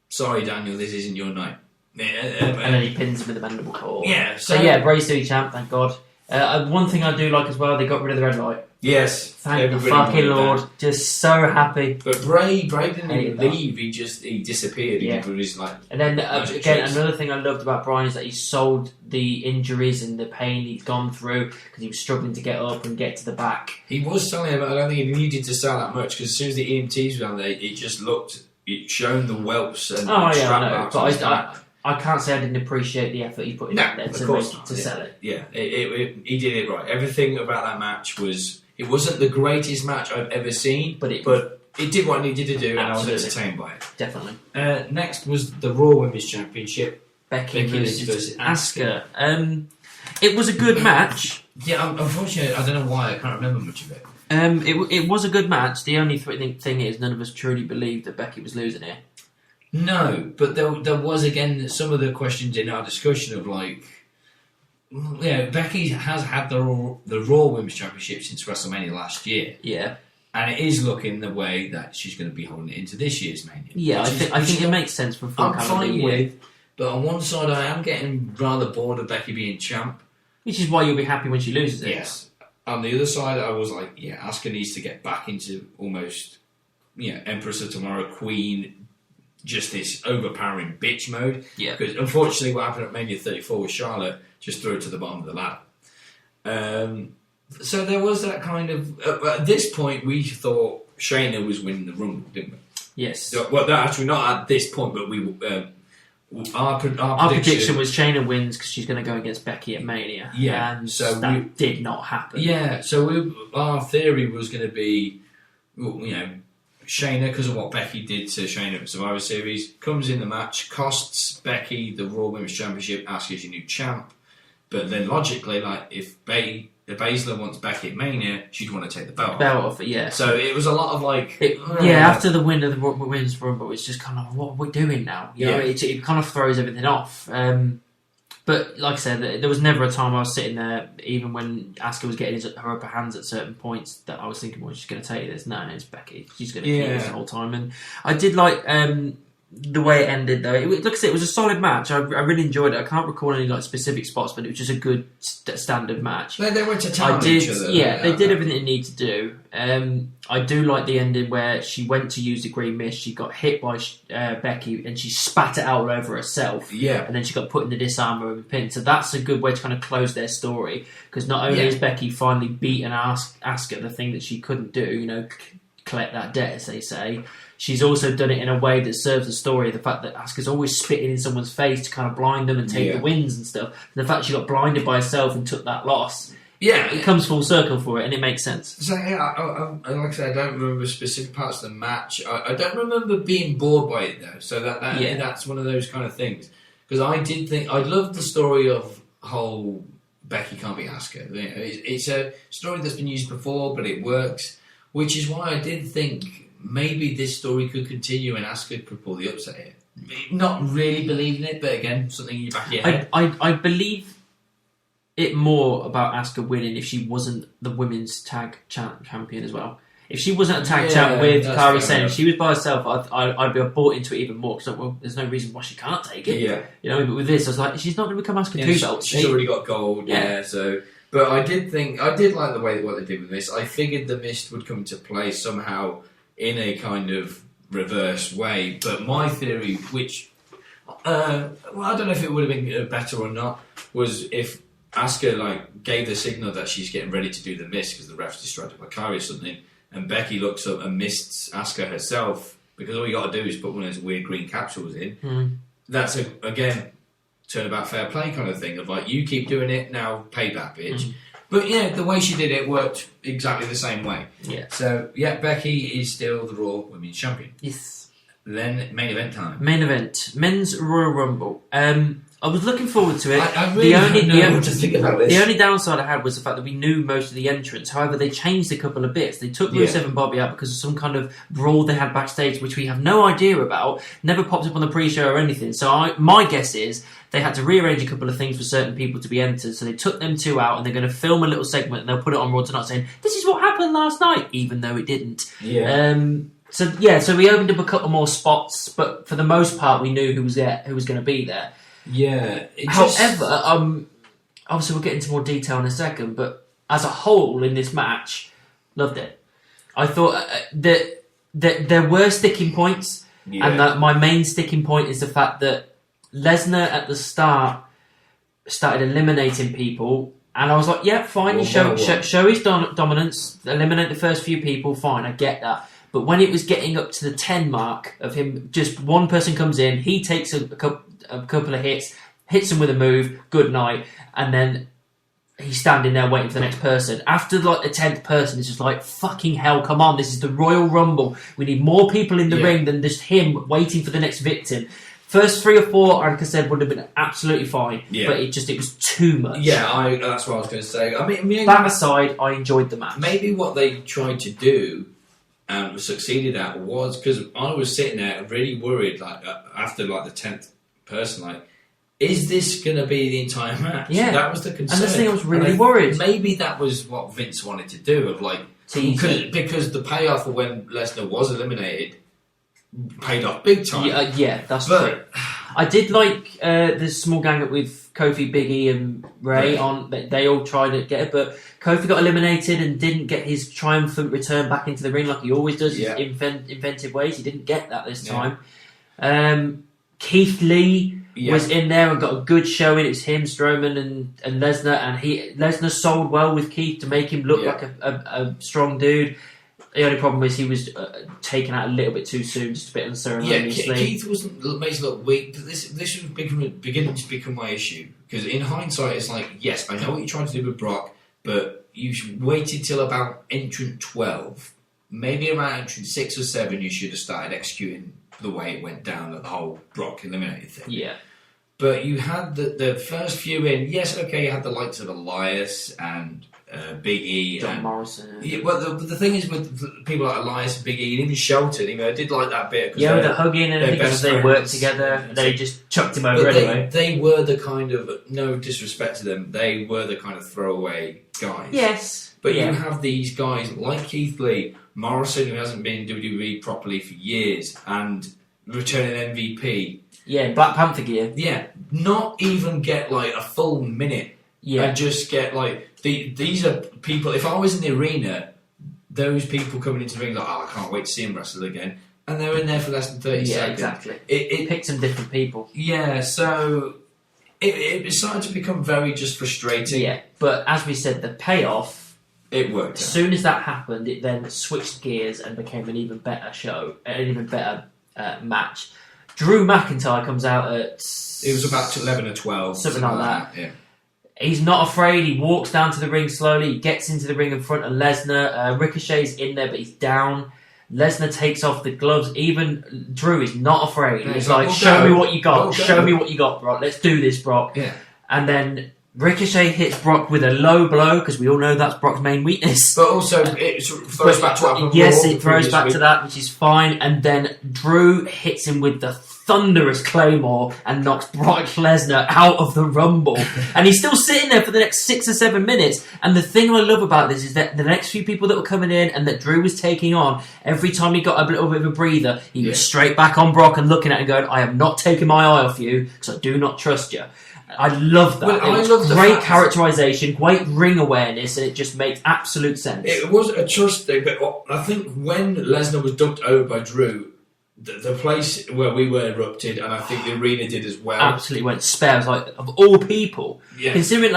Sorry, Daniel, this isn't your night. And then he pins him with a mandible claw. Yeah. So yeah, Bray's still champ, thank God. One thing I do like as well, they got rid of the red light. Yes. Thank the fucking Lord. That. Just so happy. But Bray didn't even leave. He disappeared. Yeah. He was like. And then again, another thing I loved about Bryan is that he sold the injuries and the pain he'd gone through because he was struggling to get up and get to the back. He was selling it, but I don't think he needed to sell that much because as soon as the EMTs were down there, it just looked. It showed the whelps and strap marks. But I can't say I didn't appreciate the effort he put in there to sell it. Yeah, he did it right. Everything about that match was. It wasn't the greatest match I've ever seen, but it did what it needed to do, and I was entertained by it. Definitely. Next was the Raw Women's Championship. Becky versus Asuka. It was a good match. Yeah, unfortunately, I don't know why, I can't remember much of it. It was a good match. The only thing is, none of us truly believed that Becky was losing here. No, but there was, again, some of the questions in our discussion of, like... Yeah, Becky has had the Raw Women's Championship since WrestleMania last year. Yeah. And it is looking the way that she's going to be holding it into this year's Mania. Yeah, I think it makes sense for full calendar year. With, but on one side I am getting rather bored of Becky being champ. Which is why you'll be happy when she loses it. Yes. On the other side I was like, yeah, Asuka needs to get back into almost, Empress of Tomorrow, Queen, just this overpowering bitch mode. Yeah. Because unfortunately what happened at Mania 34 with Charlotte just threw it to the bottom of the ladder. So there was that kind of... at this point, we thought Shayna was winning the Rumble, didn't we? Yes. Well, actually not at this point, but we... Our prediction was Shayna wins because she's going to go against Becky at Mania. Yeah. And so that did not happen. Yeah, so our theory was going to be, Shayna, because of what Becky did to Shayna at Survivor Series, comes in the match, costs Becky the Raw Women's Championship, Asuka's your new champ. But then logically, like, if Baszler wants Becky at Mania, she'd want to take the belt off. Yeah. So it was a lot of like... after the win of the Women's Rumble, it's just kind of, what are we doing now? You know, it kind of throws everything off. But like I said, there was never a time I was sitting there, even when Asuka was getting her upper hands at certain points, that I was thinking, well, she's going to take this. No, it's Becky. She's going to keep this the whole time. And I did like... the way it ended, though, like I said, it was a solid match. I really enjoyed it. I can't recall any specific spots, but it was just a good standard match. They went to town on each other. Yeah, they did everything they needed to do. I do like the ending where she went to use the green mist. She got hit by Becky, and she spat it out all over herself. Yeah, and then she got put in the disarmer and pin. So that's a good way to kind of close their story, because not only has Becky finally beaten Asuka, the thing that she couldn't do, collect that debt, as they say. She's also done it in a way that serves the story of the fact that Asuka's always spitting in someone's face to kind of blind them and take the wins and stuff. And the fact she got blinded by herself and took that loss, it comes full circle for it, and it makes sense. So like I said, I don't remember specific parts of the match. I don't remember being bored by it though. So that's one of those kind of things. Because I did think I loved the story of whole Becky can't beat Asuka. It's a story that's been used before, but it works. Which is why I did think maybe this story could continue and Asuka could pull the upset here. Not really believing it, but again, something in your back of your head. I believe it more about Asuka winning if she wasn't the women's tag champion as well. If she wasn't a tag champ with Kairi Sane, if she was by herself, I'd be bought into it even more. Because there's no reason why she can't take it. Yeah. But with this, I was like, she's not going to become Asuka 2 belts. She's already got gold. Yeah. So... But I did like the way what they did with this. I figured the mist would come to play somehow in a kind of reverse way. But my theory, which I don't know if it would have been better or not, was if Asuka gave the signal that she's getting ready to do the mist because the ref's distracted by Kairi or something, and Becky looks up and mists Asuka herself because all you got to do is put one of those weird green capsules in. That's again. Turnabout fair play kind of thing of you keep doing it, now pay back, bitch. But the way she did it worked exactly the same way. Yeah. So Becky is still the Raw Women's Champion. Yes. Then main event time. Main event, men's Royal Rumble. I was looking forward to it. I really don't know what to think about this. The only downside I had was the fact that we knew most of the entrants. However, they changed a couple of bits. They took Rusev and Bobby out because of some kind of brawl they had backstage, which we have no idea about. Never popped up on the pre-show or anything. So my guess is they had to rearrange a couple of things for certain people to be entered. So they took them two out, and they're going to film a little segment, and they'll put it on Raw tonight saying, "This is what happened last night," even though it didn't. Yeah. So we opened up a couple more spots, but for the most part, we knew who was going to be there. Yeah. However, obviously we'll get into more detail in a second, but as a whole in this match, loved it. I thought that there were sticking points, and that my main sticking point is the fact that Lesnar at the start started eliminating people, and I was like, yeah, fine, show his dominance, eliminate the first few people, fine, I get that. But when it was getting up to the 10 mark of him, just one person comes in, he takes a couple of hits him with a move, good night, and then he's standing there waiting for the next person. After like the 10th person, it's just like, fucking hell, come on, this is the Royal Rumble. We need more people in the ring than just him waiting for the next victim. First 3 or 4, like I said, would have been absolutely fine, but it was too much. Yeah, that's what I was going to say. I mean, that aside, I enjoyed the match. Maybe what they tried to do and succeeded at was, because I was sitting there really worried, like after like the 10th person, like, is this going to be the entire match? Yeah, that was the concern. And this thing I was really worried. Maybe that was what Vince wanted to do, of like, because the payoff for when Lesnar was eliminated paid off big time. Yeah, that's true. I did like the small gang up with Kofi, Big E, and Ray on. They all tried to get it, but Kofi got eliminated and didn't get his triumphant return back into the ring like he always does in inventive ways. He didn't get that this time. Keith Lee was in there and got a good showing. It was him, Strowman, and Lesnar, and Lesnar sold well with Keith to make him look like a strong dude. The only problem is he was taken out a little bit too soon, just a bit unceremoniously. Yeah, Keith made to look weak. But this was beginning to become my issue, because in hindsight, it's like, yes, I know what you're trying to do with Brock, but you waited till about entrant 12, maybe around entrant 6 or 7. You should have started executing the way it went down, the whole Brock eliminated thing. Yeah. But you had the first few in. Yes, okay, you had the likes of Elias and Big E, John Morrison. Yeah, but the thing is with people like Elias and Big E, and even Shelton, I did like that bit. With the hugging and everything, because they worked together, and they just chucked him over anyway. They were the kind of, no disrespect to them, they were the kind of throwaway guys. Yes. But you have these guys like Keith Lee, Morrison, who hasn't been in WWE properly for years, and returning MVP. Yeah, Black Panther gear. Yeah, not even get like a full minute. Yeah. And just get like, these are people, if I was in the arena, those people coming into the ring like, I can't wait to see him wrestle again. And they're in there for less than 30 seconds. Yeah, exactly. It picks some different people. Yeah, so it started to become very just frustrating. Yeah, but as we said, the payoff, it worked. As soon as that happened, it then switched gears and became an even better show, an even better match. Drew McIntyre comes out at... It was about 11 or 12. Something like that. Yeah. He's not afraid. He walks down to the ring slowly. He gets into the ring in front of Lesnar. Ricochet's in there, but he's down. Lesnar takes off the gloves. Even Drew is not afraid. He's like, show me what you got. Show me what you got, Brock. Let's do this, Brock. Yeah. And then Ricochet hits Brock with a low blow, because we all know that's Brock's main weakness. But also, it throws back to that. Yes, it throws back to that, which is fine. And then Drew hits him with the thunderous Claymore and knocks Brock Lesnar out of the Rumble. And he's still sitting there for the next 6 or 7 minutes. And the thing I love about this is that the next few people that were coming in and that Drew was taking on, every time he got a little bit of a breather, he was straight back on Brock and looking at him going, I am not taking my eye off you, because I do not trust you. I love that. Well, I love great characterization, great ring awareness, and it just makes absolute sense. It was a trust thing, but I think when Lesnar was dumped over by Drew, the place where we were erupted, and I think the arena did as well. Absolutely went spare. I was like, of all people, considering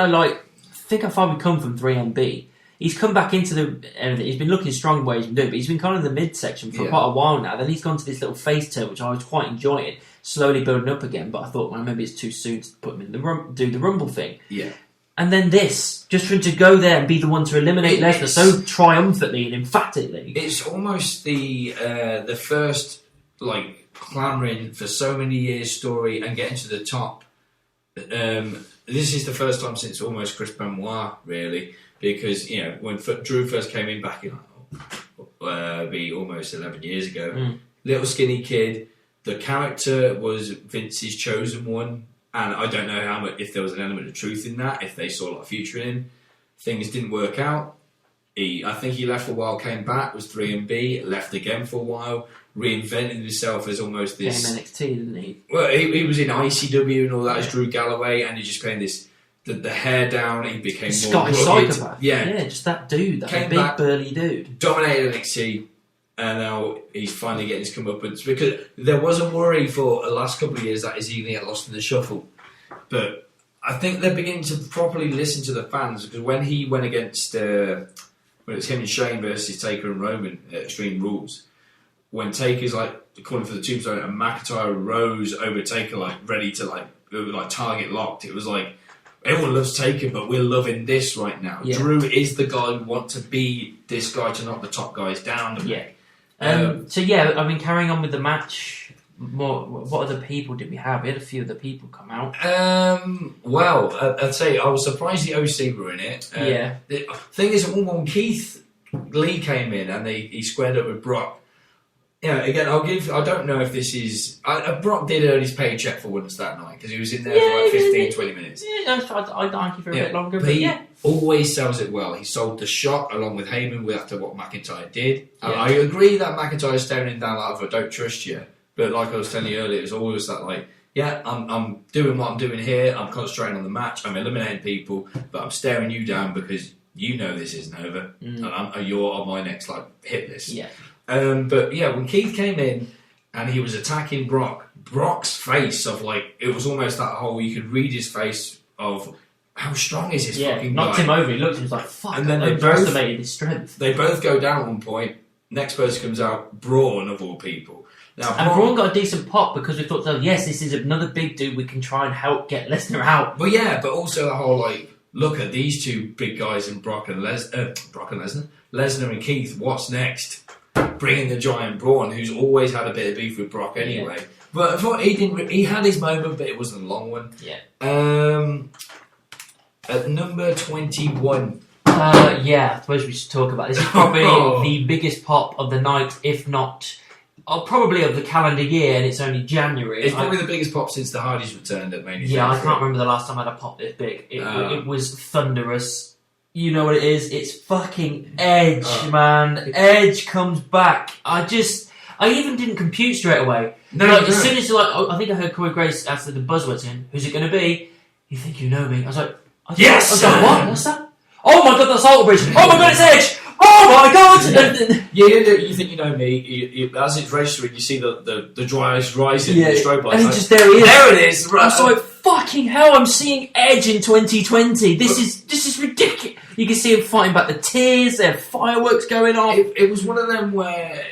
think how far we come from 3MB. He's come back into everything. He's been looking strong the way he's been doing, but he's been kind of in the midsection for quite a while now. Then he's gone to this little face turn, which I was quite enjoying, slowly building up again. But I thought, well, maybe it's too soon to put him in do the Rumble thing. Yeah. And then this, just for him to go there and be the one to eliminate Lesnar so triumphantly and emphatically. It's almost the first, like, clamouring for so many years story and getting to the top this is the first time since almost Chris Benoit, really, because when Drew first came in back in be almost 11 years ago, little skinny kid. The character was Vince's chosen one, and I don't know how much if there was an element of truth in that. If they saw a lot of future in him, things didn't work out. I think he left for a while, came back, was 3B, left again for a while, reinvented himself as almost this. Came NXT, didn't he? Well, he was in ICW and all that as Drew Galloway, and he just playing this. The hair down, he became more Scottish rugged. psychopath. Yeah, just that dude, Came big back, burly dude. Dominated NXT, and now he's finally getting his comeuppance, because there was a worry for the last couple of years that is he going to get lost in the shuffle. But I think they're beginning to properly listen to the fans, because when he went against, when it was him and Shane versus Taker and Roman at Extreme Rules, when Taker's calling for the tombstone and McIntyre rose over Taker ready to target locked, it was like, everyone loves Taker, but we're loving this right now. Yeah. Drew is the guy who wants to be this guy to knock the top guys down. Yeah. Carrying on with the match, what other people did we have? We had a few other people come out. I'd say I was surprised the OC were in it. The thing is, when Keith Lee came in and he squared up with Brock, again, I don't know if this is... Brock did earn his paycheck for once that night, because he was in there for 15, 20 minutes. Yeah, I'd argue for a bit longer, but he always sells it well. He sold the shot along with Heyman after what McIntyre did. And I agree that McIntyre's staring him down I don't trust you. But like I was telling you earlier, it was always that I'm doing what I'm doing here, I'm concentrating on the match, I'm eliminating people, but I'm staring you down because you know this isn't over, and you're on my next hit list. Yeah. When Keith came in and he was attacking Brock's face of it was almost that whole, you could read his face of how strong is this fucking guy. Knocked him over, he looked, he was like, fuck, and then they underestimated his strength. They both go down at one point, next person comes out, Braun of all people. Now, Braun got a decent pop because we thought, yes, this is another big dude, we can try and help get Lesnar out. But also the whole look at these two big guys in Brock and Lesnar, Lesnar and Keith, what's next? Bringing the giant Braun, who's always had a bit of beef with Brock anyway. Yeah. But I thought he had his moment, but it wasn't a long one. Yeah. At number 21. I suppose we should talk about this. This is probably the biggest pop of the night, if not, probably of the calendar year, and it's only January. It's probably the biggest pop since the Hardys returned at Mania. Yeah, I can't remember the last time I had a pop this big. It was thunderous. You know what it is? It's fucking Edge, man. Edge comes back. I even didn't compute straight away. As soon as I think I heard Corey Grace after the buzzwords in, who's it going to be? You think you know me? I was like, yes! I was like, what? What's that? Oh my god, that's Alter Bridge. Oh my god, it's Edge! Oh my god! You think you know me. As it's registering, you see the dry ice rising in the strobe light. And there he is. There it is. Right. I was like, fucking hell, I'm seeing Edge in 2020. This is ridiculous. You can see him fighting back the tears, there are fireworks going off. It was one of them where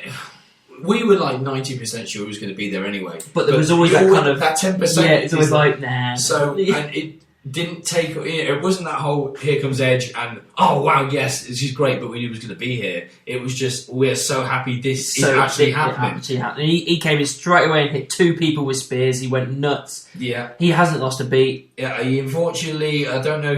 we were 90% sure he was going to be there anyway. But there was always that 10%. Yeah, it's always nah. So, and it didn't take... It wasn't that whole, here comes Edge, and, oh, wow, yes, this is great, but we knew he was going to be here. It was just, we're so happy this is actually happening. He came in straight away and hit two people with spears. He went nuts. Yeah. He hasn't lost a beat. Yeah, unfortunately, I don't know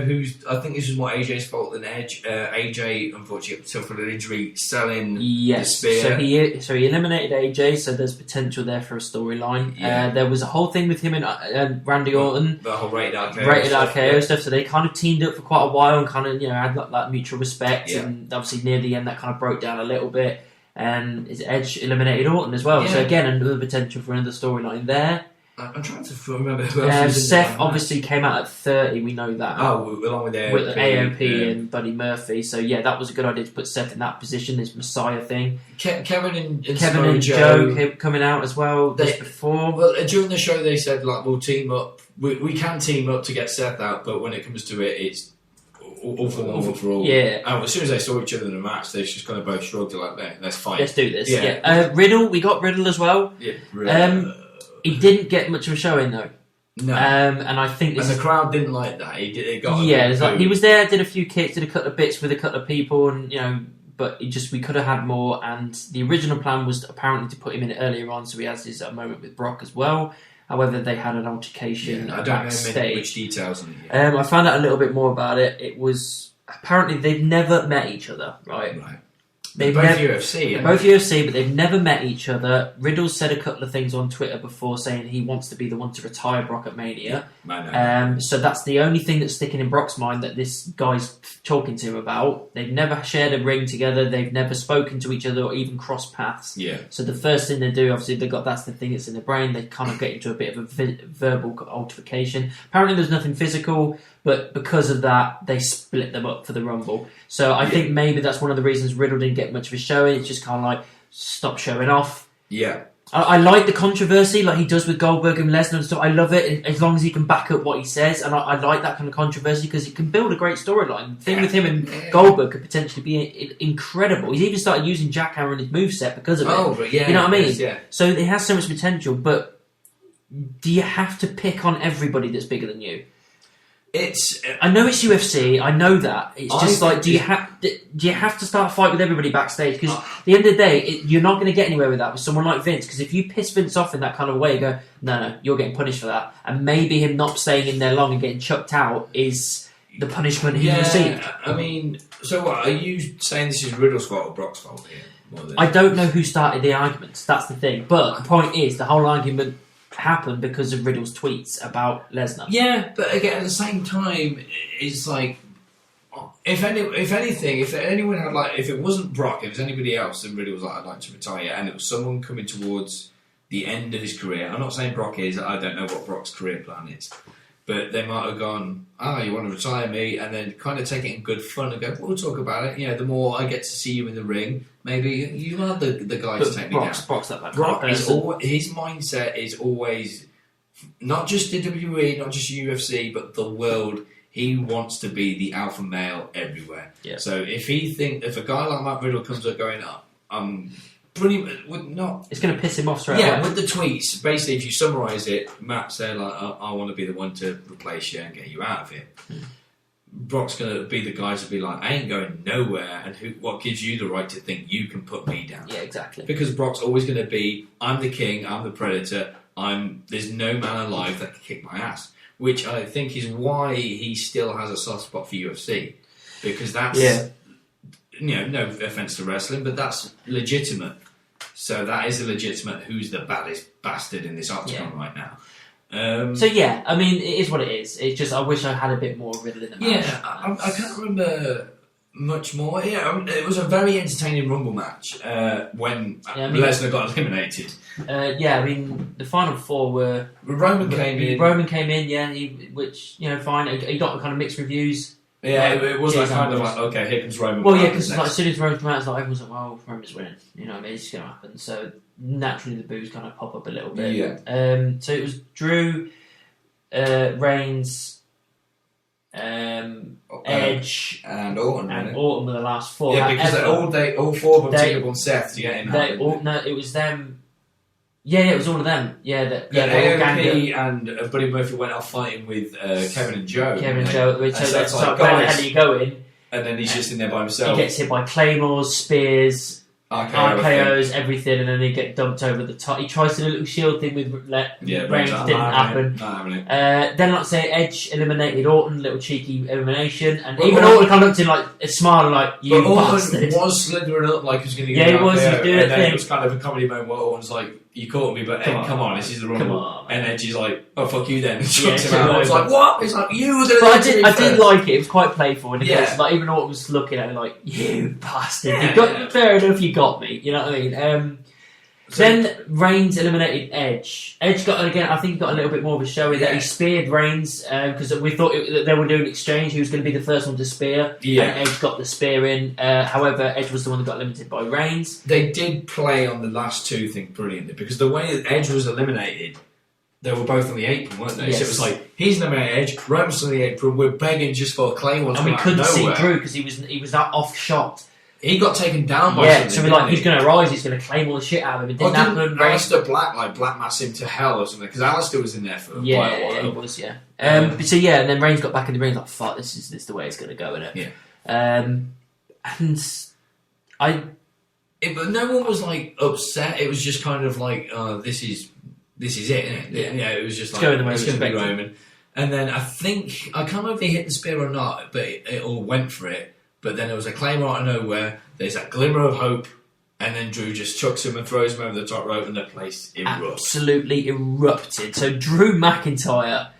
I think this was more AJ's fault than Edge. AJ, unfortunately, suffered an injury selling the spear. So he eliminated AJ, so there's potential there for a storyline. Yeah. There was a whole thing with him and Randy Orton. The whole rated RKO stuff, so they kind of teamed up for quite a while and kind of, had that mutual respect, and obviously near the end that kind of broke down a little bit, and Edge eliminated Orton as well, so again another potential for another storyline there. I'm trying to remember who else was Seth obviously came out at 30, we know that. Along with AOP and Buddy Murphy, so that was a good idea to put Seth in that position, this Messiah thing. Kevin and Joe coming out as well just before. Well, during the show they said we'll team up. We can team up to get Seth out, but when it comes to it, it's all for one, all for all. Yeah. And as soon as they saw each other in the match, they just kind of both shrugged let's fight. Let's do this. Yeah. Riddle, we got Riddle as well. Yeah. He didn't get much of a showing though. No. And I think the crowd didn't like that. He was there, did a few kicks, did a couple of bits with a couple of people, and but we could have had more. And the original plan was apparently to put him in earlier on, so he has his moment with Brock as well. However, they had an altercation I don't backstage. know which details on it yet. I found out a little bit more about it. It was apparently they've never met each other, right? Right. They're both UFC. They're both UFC, but they've never met each other. Riddle said a couple of things on Twitter before saying he wants to be the one to retire Brock at Mania. So that's the only thing that's sticking in Brock's mind that this guy's talking to him about. They've never shared a ring together. They've never spoken to each other or even crossed paths. Yeah. So the first thing they do, obviously, that's the thing that's in the brain. They kind of get into a bit of a verbal altercation. Apparently, there's nothing physical. But because of that, they split them up for the Rumble. So I think maybe that's one of the reasons Riddle didn't get much of a showing. It's just kind of like, stop showing off. Yeah. I like the controversy like he does with Goldberg and Lesnar and stuff. I love it as long as he can back up what he says. And I like that kind of controversy because it can build a great storyline. The thing with him and Goldberg could potentially be incredible. He's even started using Jackhammer in his moveset because of it. But yeah. You know what I mean? Yeah. So it has so much potential. But do you have to pick on everybody that's bigger than you? I know it's UFC. I know that. It's just like, do you have to start a fight with everybody backstage? Because at the end of the day, you're not going to get anywhere with that with someone like Vince. Because if you piss Vince off in that kind of way, you go, no, you're getting punished for that. And maybe him not staying in there long and getting chucked out is the punishment he received. I mean, so what? Are you saying this is Riddle's fault or Brock's fault here? I don't know who started the arguments. That's the thing. But the point is, the whole argument happened because of Riddle's tweets about Lesnar. Yeah, but again, at the same time, it's like, if anyone had like, if it wasn't Brock, if it was anybody else, and Riddle was like, I'd like to retire, and it was someone coming towards the end of his career. I'm not saying Brock is. I don't know what Brock's career plan is. But they might have gone, you want to retire me? And then kind of take it in good fun and go, we'll talk about it. You know, the more I get to see you in the ring, maybe you are the guy to take me down. Brock's like Brock is his mindset is always, not just the WWE, not just UFC, but the world. He wants to be the alpha male everywhere. Yeah. So if a guy like Matt Riddle comes up going, pretty would not. It's going to piss him off straight away. Yeah, with the tweets, basically, if you summarise it, Matt said, like, I want to be the one to replace you and get you out of here. Brock's going to be the guy to be like, I ain't going nowhere, and what gives you the right to think you can put me down? Yeah, exactly. Because Brock's always going to be, I'm the king, I'm the predator, there's no man alive that can kick my ass. Which I think is why he still has a soft spot for UFC. Because that's... Yeah. No offence to wrestling, but that's legitimate. So that is a legitimate who's the baddest bastard in this octagon right now. I mean, it is what it is. It's just I wish I had a bit more Riddle in the match. Yeah, I can't remember much more. Yeah, it was a very entertaining Rumble match when Lesnar got eliminated. The final four were... Roman came in, which, fine. He got kind of mixed reviews. Yeah, it was like kind of like, okay, here comes Roman. Well, yeah, because like, as soon as Roman came out, it's like, everyone's like, well, Roman's winning. You know what I mean? It's going to happen. So naturally the boos kind of pop up a little bit. Yeah. So it was Drew, Reigns, Edge, and Orton. And Orton were the last four. Yeah, because all four of them took up on Seth to get him out. It was them. Yeah, it was all of them. AOP and Buddy Murphy went off fighting with Kevin and Joe. That's like, where the hell are you going? And then he's just in there by himself. He gets hit by claymores, spears, RKOs, everything, and then he gets dumped over the top. He tries to do a little shield thing with Reigns, didn't happen. Then, like say, Edge eliminated Orton, little cheeky elimination, and even Orton kind of looked in like smiling like, you bastard. Orton was slithering up like he was going to get he was doing it. And then it was kind of a comedy moment where Orton's like, you caught me, but come on, this is the Rumble. And Edge is like, oh, fuck you then. And chucks him out. I was like, what? It's like, you were going to do I did like it. It was quite playful. And like, even Orton was looking at him like, you bastard. Fair enough, you got me. You know what I mean? Then Reigns eliminated Edge. Edge got, again, I think he got a little bit more of a showing that he speared Reigns because we thought they were doing an exchange. He was going to be the first one to spear. Yeah. And Edge got the spear in. However, Edge was the one that got limited by Reigns. They did play on the last two things brilliantly because the way that Edge was eliminated, they were both on the apron, weren't they? Yes. So it was like, he's eliminated Edge, Roman's on the apron, we're begging just for a Claymore. And we couldn't see Drew because he was that off shot. He got taken down by something. So we're like, he's going to rise, he's going to claim all the shit out of him. It didn't happen. Aleister Black, Black Mass him to hell or something, because Aleister was in there for quite a while. Yeah, he was, and then Reigns got back in the ring, like, fuck, this is the way it's going to go, innit? Yeah. But no one was, like, upset. It was just kind of like, this is this is it, isn't it? Yeah, it was just like, it's going to be Roman. And then I think, I can't remember if they hit the spear or not, but it all went for it. But then there was a claymore out of nowhere, there's that glimmer of hope, and then Drew just chucks him and throws him over the top rope, and the place erupts. Absolutely erupted. So Drew McIntyre,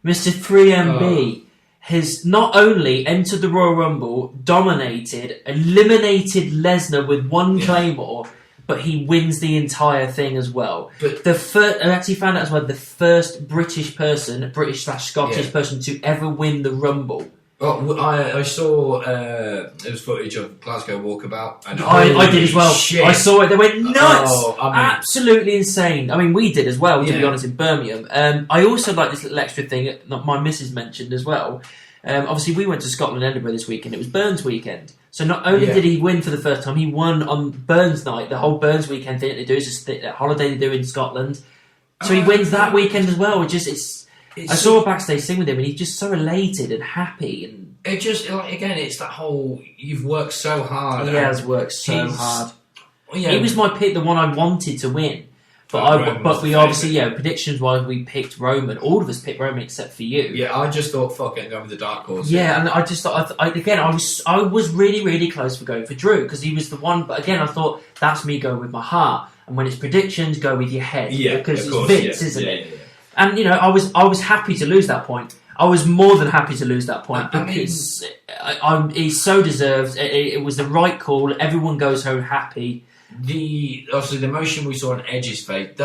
Mr. 3MB, has not only entered the Royal Rumble, dominated, eliminated Lesnar with one claymore, but he wins the entire thing as well. But I actually found out as well, the first British Scottish person to ever win the Rumble. Oh, I saw there was footage of Glasgow Walkabout. And I did as well. Shit. I saw it. They went nuts. Absolutely insane. I mean, we did as well, to be honest, in Birmingham. I also like this little extra thing that my missus mentioned as well. Obviously, we went to Scotland, Edinburgh this weekend. It was Burns weekend. So not only did he win for the first time, he won on Burns night. The whole Burns weekend thing that they do is just a holiday they do in Scotland. So he wins that weekend as well. I saw a backstage thing with him, and he's just so elated and happy. And it just, again, it's that whole, you've worked so hard. He has worked so hard. Yeah. He was my pick, the one I wanted to win. But we obviously, predictions-wise, we picked Roman. All of us picked Roman except for you. Yeah, I just thought, fuck it, go with the dark horse. Yeah, and I just thought, I was really, really close for going for Drew, because he was the one, but again, I thought, that's me going with my heart. And when it's predictions, go with your head. Yeah, because it's Vince, isn't it? Yeah. And, I was happy to lose that point. I was more than happy to lose that point, because he so deserved. It was the right call. Everyone goes home happy. Obviously the emotion we saw on Edge's face,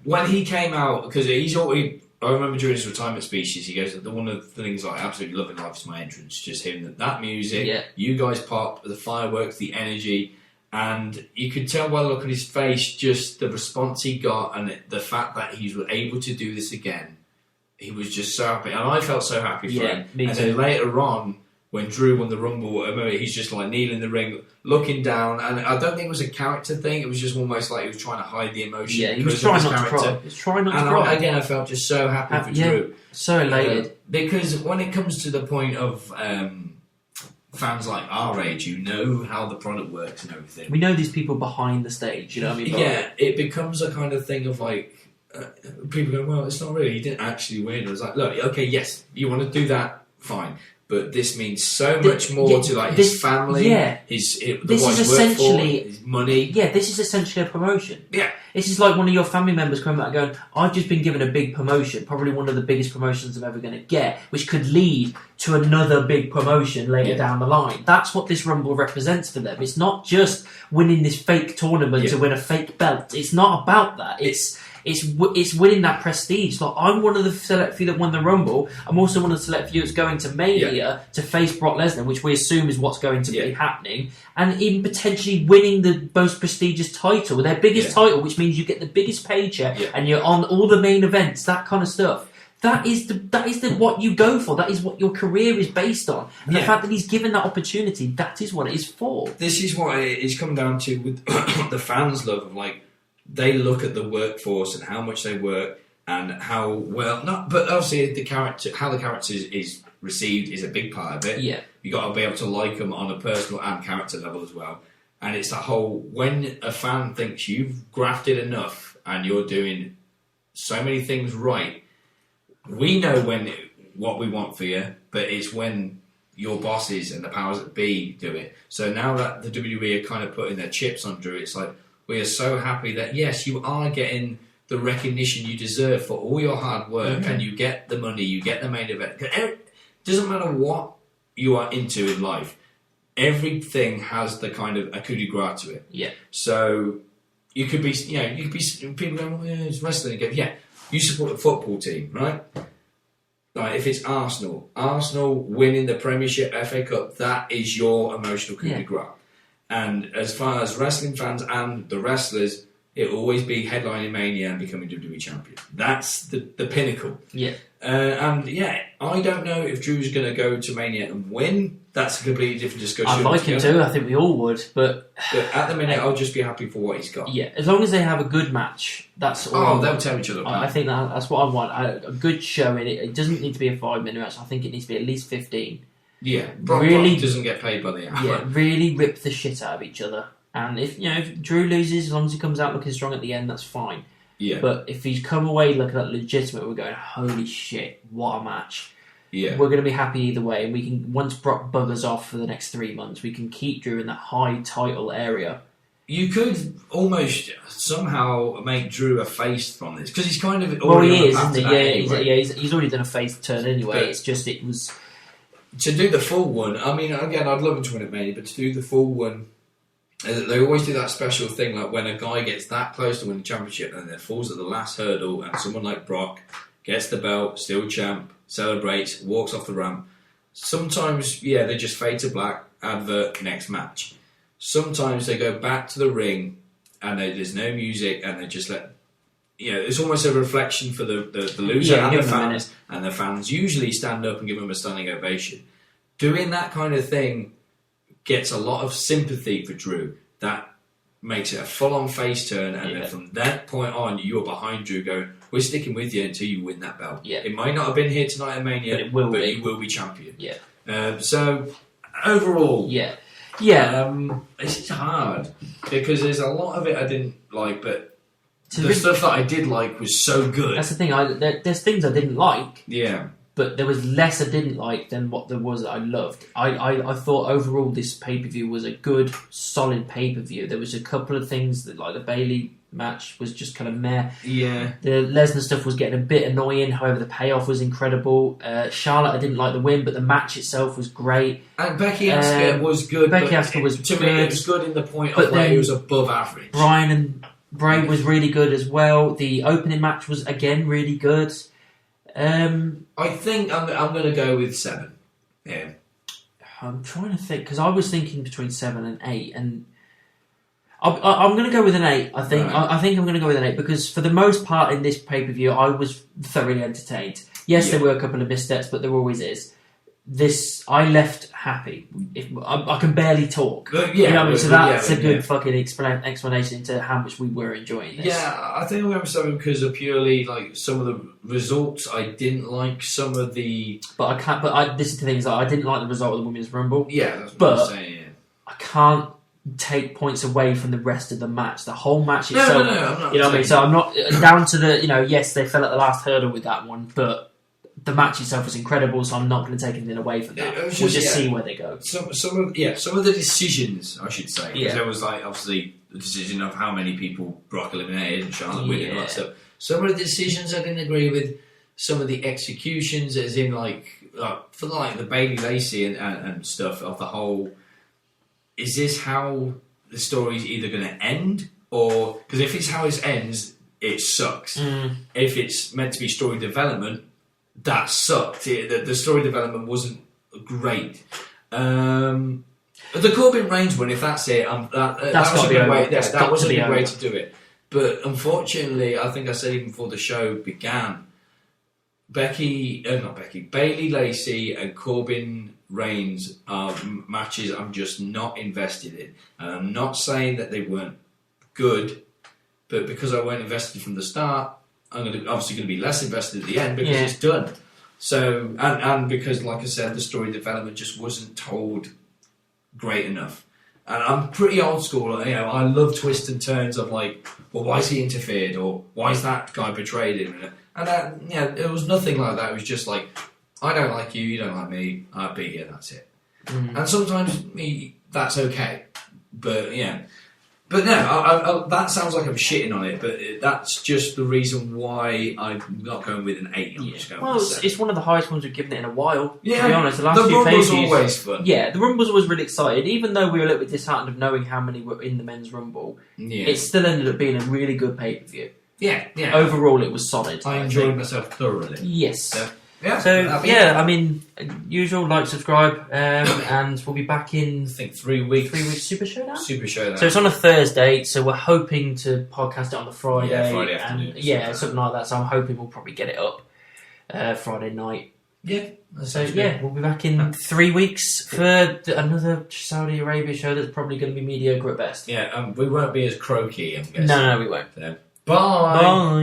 when he came out, because I remember during his retirement speeches, he goes, one of the things I absolutely love in life is my entrance, just hearing that music, you guys pop, the fireworks, the energy, and you could tell by the look on his face, just the response he got, and the fact that he was able to do this again. He was just so happy, and I felt so happy for him. Me too. Then later on, when Drew won the Rumble, I remember he's just like kneeling in the ring, looking down, and I don't think it was a character thing. It was just almost like he was trying to hide the emotion. Yeah, he was trying not to cry. He was trying not to cry. Again, I felt just so happy for Drew. So elated. Because when it comes to the point of fans like our age, who know how the product works and everything. We know these people behind the stage, you know what I mean? Yeah, it becomes a kind of thing of like, people go, well, it's not really, he didn't actually win. I was like, look, okay, yes, you want to do that, fine. But this means so much more to like his family, his money. Yeah, this is essentially a promotion. Yeah. This is like one of your family members coming back and going, I've just been given a big promotion, probably one of the biggest promotions I'm ever going to get, which could lead to another big promotion later down the line. That's what this Rumble represents for them. It's not just winning this fake tournament to win a fake belt. It's not about that. It's winning that prestige. Like, I'm one of the select few that won the Rumble. I'm also one of the select few that's going to Mania to face Brock Lesnar, which we assume is what's going to be happening, and even potentially winning the most prestigious title, their biggest title, which means you get the biggest paycheck and you're on all the main events, that kind of stuff. That is what you go for. That is what your career is based on. And the fact that he's given that opportunity, that is what it is for. This is what it's come down to with the fans' love of, like, they look at the workforce and how much they work and how well, but obviously how the character is received is a big part of it. Yeah. You got to be able to like them on a personal and character level as well. And it's that whole, when a fan thinks you've grafted enough and you're doing so many things right, we know what we want for you, but it's when your bosses and the powers that be do it. So now that the WWE are kind of putting their chips on Drew, it's like, we are so happy that, yes, you are getting the recognition you deserve for all your hard work, and you get the money, you get the main event. It doesn't matter what you are into in life. Everything has the kind of a coup de grace to it. Yeah. So you could be, people going, well, it's wrestling. You go, you support the football team, right? Like, if it's Arsenal winning the Premiership, FA Cup, that is your emotional coup de grace. And as far as wrestling fans and the wrestlers, it'll always be headlining Mania and becoming WWE champion. That's the pinnacle. Yeah. I don't know if Drew's going to go to Mania and win. That's a completely different discussion. I'd like him to. I think we all would. But at the minute, I'll just be happy for what he's got. Yeah, as long as they have a good match, that's all. Oh, they'll tear each other apart. I think that's what I want. A good showing. It doesn't need to be a 5-minute match. I think it needs to be at least 15. Yeah, Brock doesn't get paid by the hour. Yeah, really rip the shit out of each other. And if Drew loses, as long as he comes out looking strong at the end, that's fine. Yeah. But if he's come away looking at legitimate, we're going, holy shit, what a match. Yeah. We're going to be happy either way. And we can, once Brock buggers off for the next 3 months, we can keep Drew in that high title area. You could almost somehow make Drew a face from this, because he's kind of already he is, isn't he? Anyway. He's already done a face turn anyway. But it's just, it was... To do the full one, I mean, again, I'd love him to win it, Mania, but to do the full one, they always do that special thing, like when a guy gets that close to winning the championship and then falls at the last hurdle, and someone like Brock gets the belt, still champ, celebrates, walks off the ramp. Sometimes, they just fade to black, advert, next match. Sometimes they go back to the ring and there's no music and they just let... it's almost a reflection for the loser and the fans. And the fans usually stand up and give them a standing ovation. Doing that kind of thing gets a lot of sympathy for Drew. That makes it a full-on face turn, and then from that point on, you're behind Drew going, we're sticking with you until you win that belt. Yeah. It might not have been here tonight at Mania, but you will be champion. Yeah. So, overall... Yeah. It's hard, because there's a lot of it I didn't like, but the stuff that I did like was so good. That's the thing, there's things I didn't like. Yeah. But there was less I didn't like than what there was that I loved. I thought overall this pay-per-view was a good, solid pay-per-view. There was a couple of things that, like the Bayley match was just kind of meh. Yeah. The Lesnar stuff was getting a bit annoying. However, the payoff was incredible. Charlotte, I didn't like the win, but the match itself was great. And Becky Asuka was good. Becky Asuka was to good. me, it was good in the point of where it was above average. Bryan and Bray was really good as well. The opening match was again really good. I think I'm going to go with 7. Yeah. I'm trying to think, because I was thinking between 7 and 8, and I'm going to go with an 8. I think. Right. I think I'm going to go with an 8 because for the most part in this pay-per-view, I was thoroughly entertained. Yes, there were a couple of missteps, but there always is. I left happy. I can barely talk. So that's a good fucking explanation into how much we were enjoying this. Yeah, I think I'm going with 7 because of purely like some of the results I didn't like. Some of the this is the thing, is that I didn't like the result of the Women's Rumble. Yeah, that's what I'm saying. Yeah. I can't take points away from the rest of the match. The whole match itself. No, I'm not. You know what I mean? So I'm not down to the. Yes, they fell at the last hurdle with that one, but the match itself was incredible, so I'm not going to take anything away from that. We'll just see where they go. Some of the decisions, I should say, because there was like obviously the decision of how many people Brock eliminated and Charlotte winning and all that stuff. Some of the decisions I didn't agree with. Some of the executions, as in for the Bayley Lacey and stuff of the whole. Is this how the story's either going to end, or because if it's how it ends, it sucks. If it's meant to be story development. That sucked. The story development wasn't great. The Corbin Reigns one, if that's it, that was a good way. That was a good way to do it. But unfortunately, I think I said even before the show began, Bayley Lacey and Corbin Reigns are matches I'm just not invested in. And I'm not saying that they weren't good, but because I weren't invested from the start, I'm obviously going to be less invested at the end because it's done. So, and because, like I said, the story development just wasn't told great enough. And I'm pretty old school. I love twists and turns of like, well, why is he interfered, or why is that guy betrayed him? And it was nothing like that. It was just like, I don't like you, you don't like me. I beat you, that's it. And sometimes that's okay, but yeah. But no, that sounds like I'm shitting on it, but that's just the reason why I'm not going with an 8. I'm just going with a 7. It's one of the highest ones we've given it in a while, yeah, to be honest. The last few Rumble's always fun. Yeah, the Rumble's always really excited. Even though we were a little bit disheartened of knowing how many were in the men's Rumble, it still ended up being a really good pay-per-view. Yeah. Overall, it was solid. I enjoyed myself thoroughly. Yes. Yeah. So, I mean, usual, like, subscribe, and we'll be back in... I think 3 weeks. 3 weeks Super Showdown? Super Showdown. So it's on a Thursday, so we're hoping to podcast it on the Friday. Yeah, Friday afternoon. And, something like that. So I'm hoping we'll probably get it up Friday night. Yeah. So, we'll be back in 3 weeks for another Saudi Arabia show that's probably going to be mediocre at best. Yeah, we won't be as croaky, I'm guessing. No, we won't. So, bye! Bye!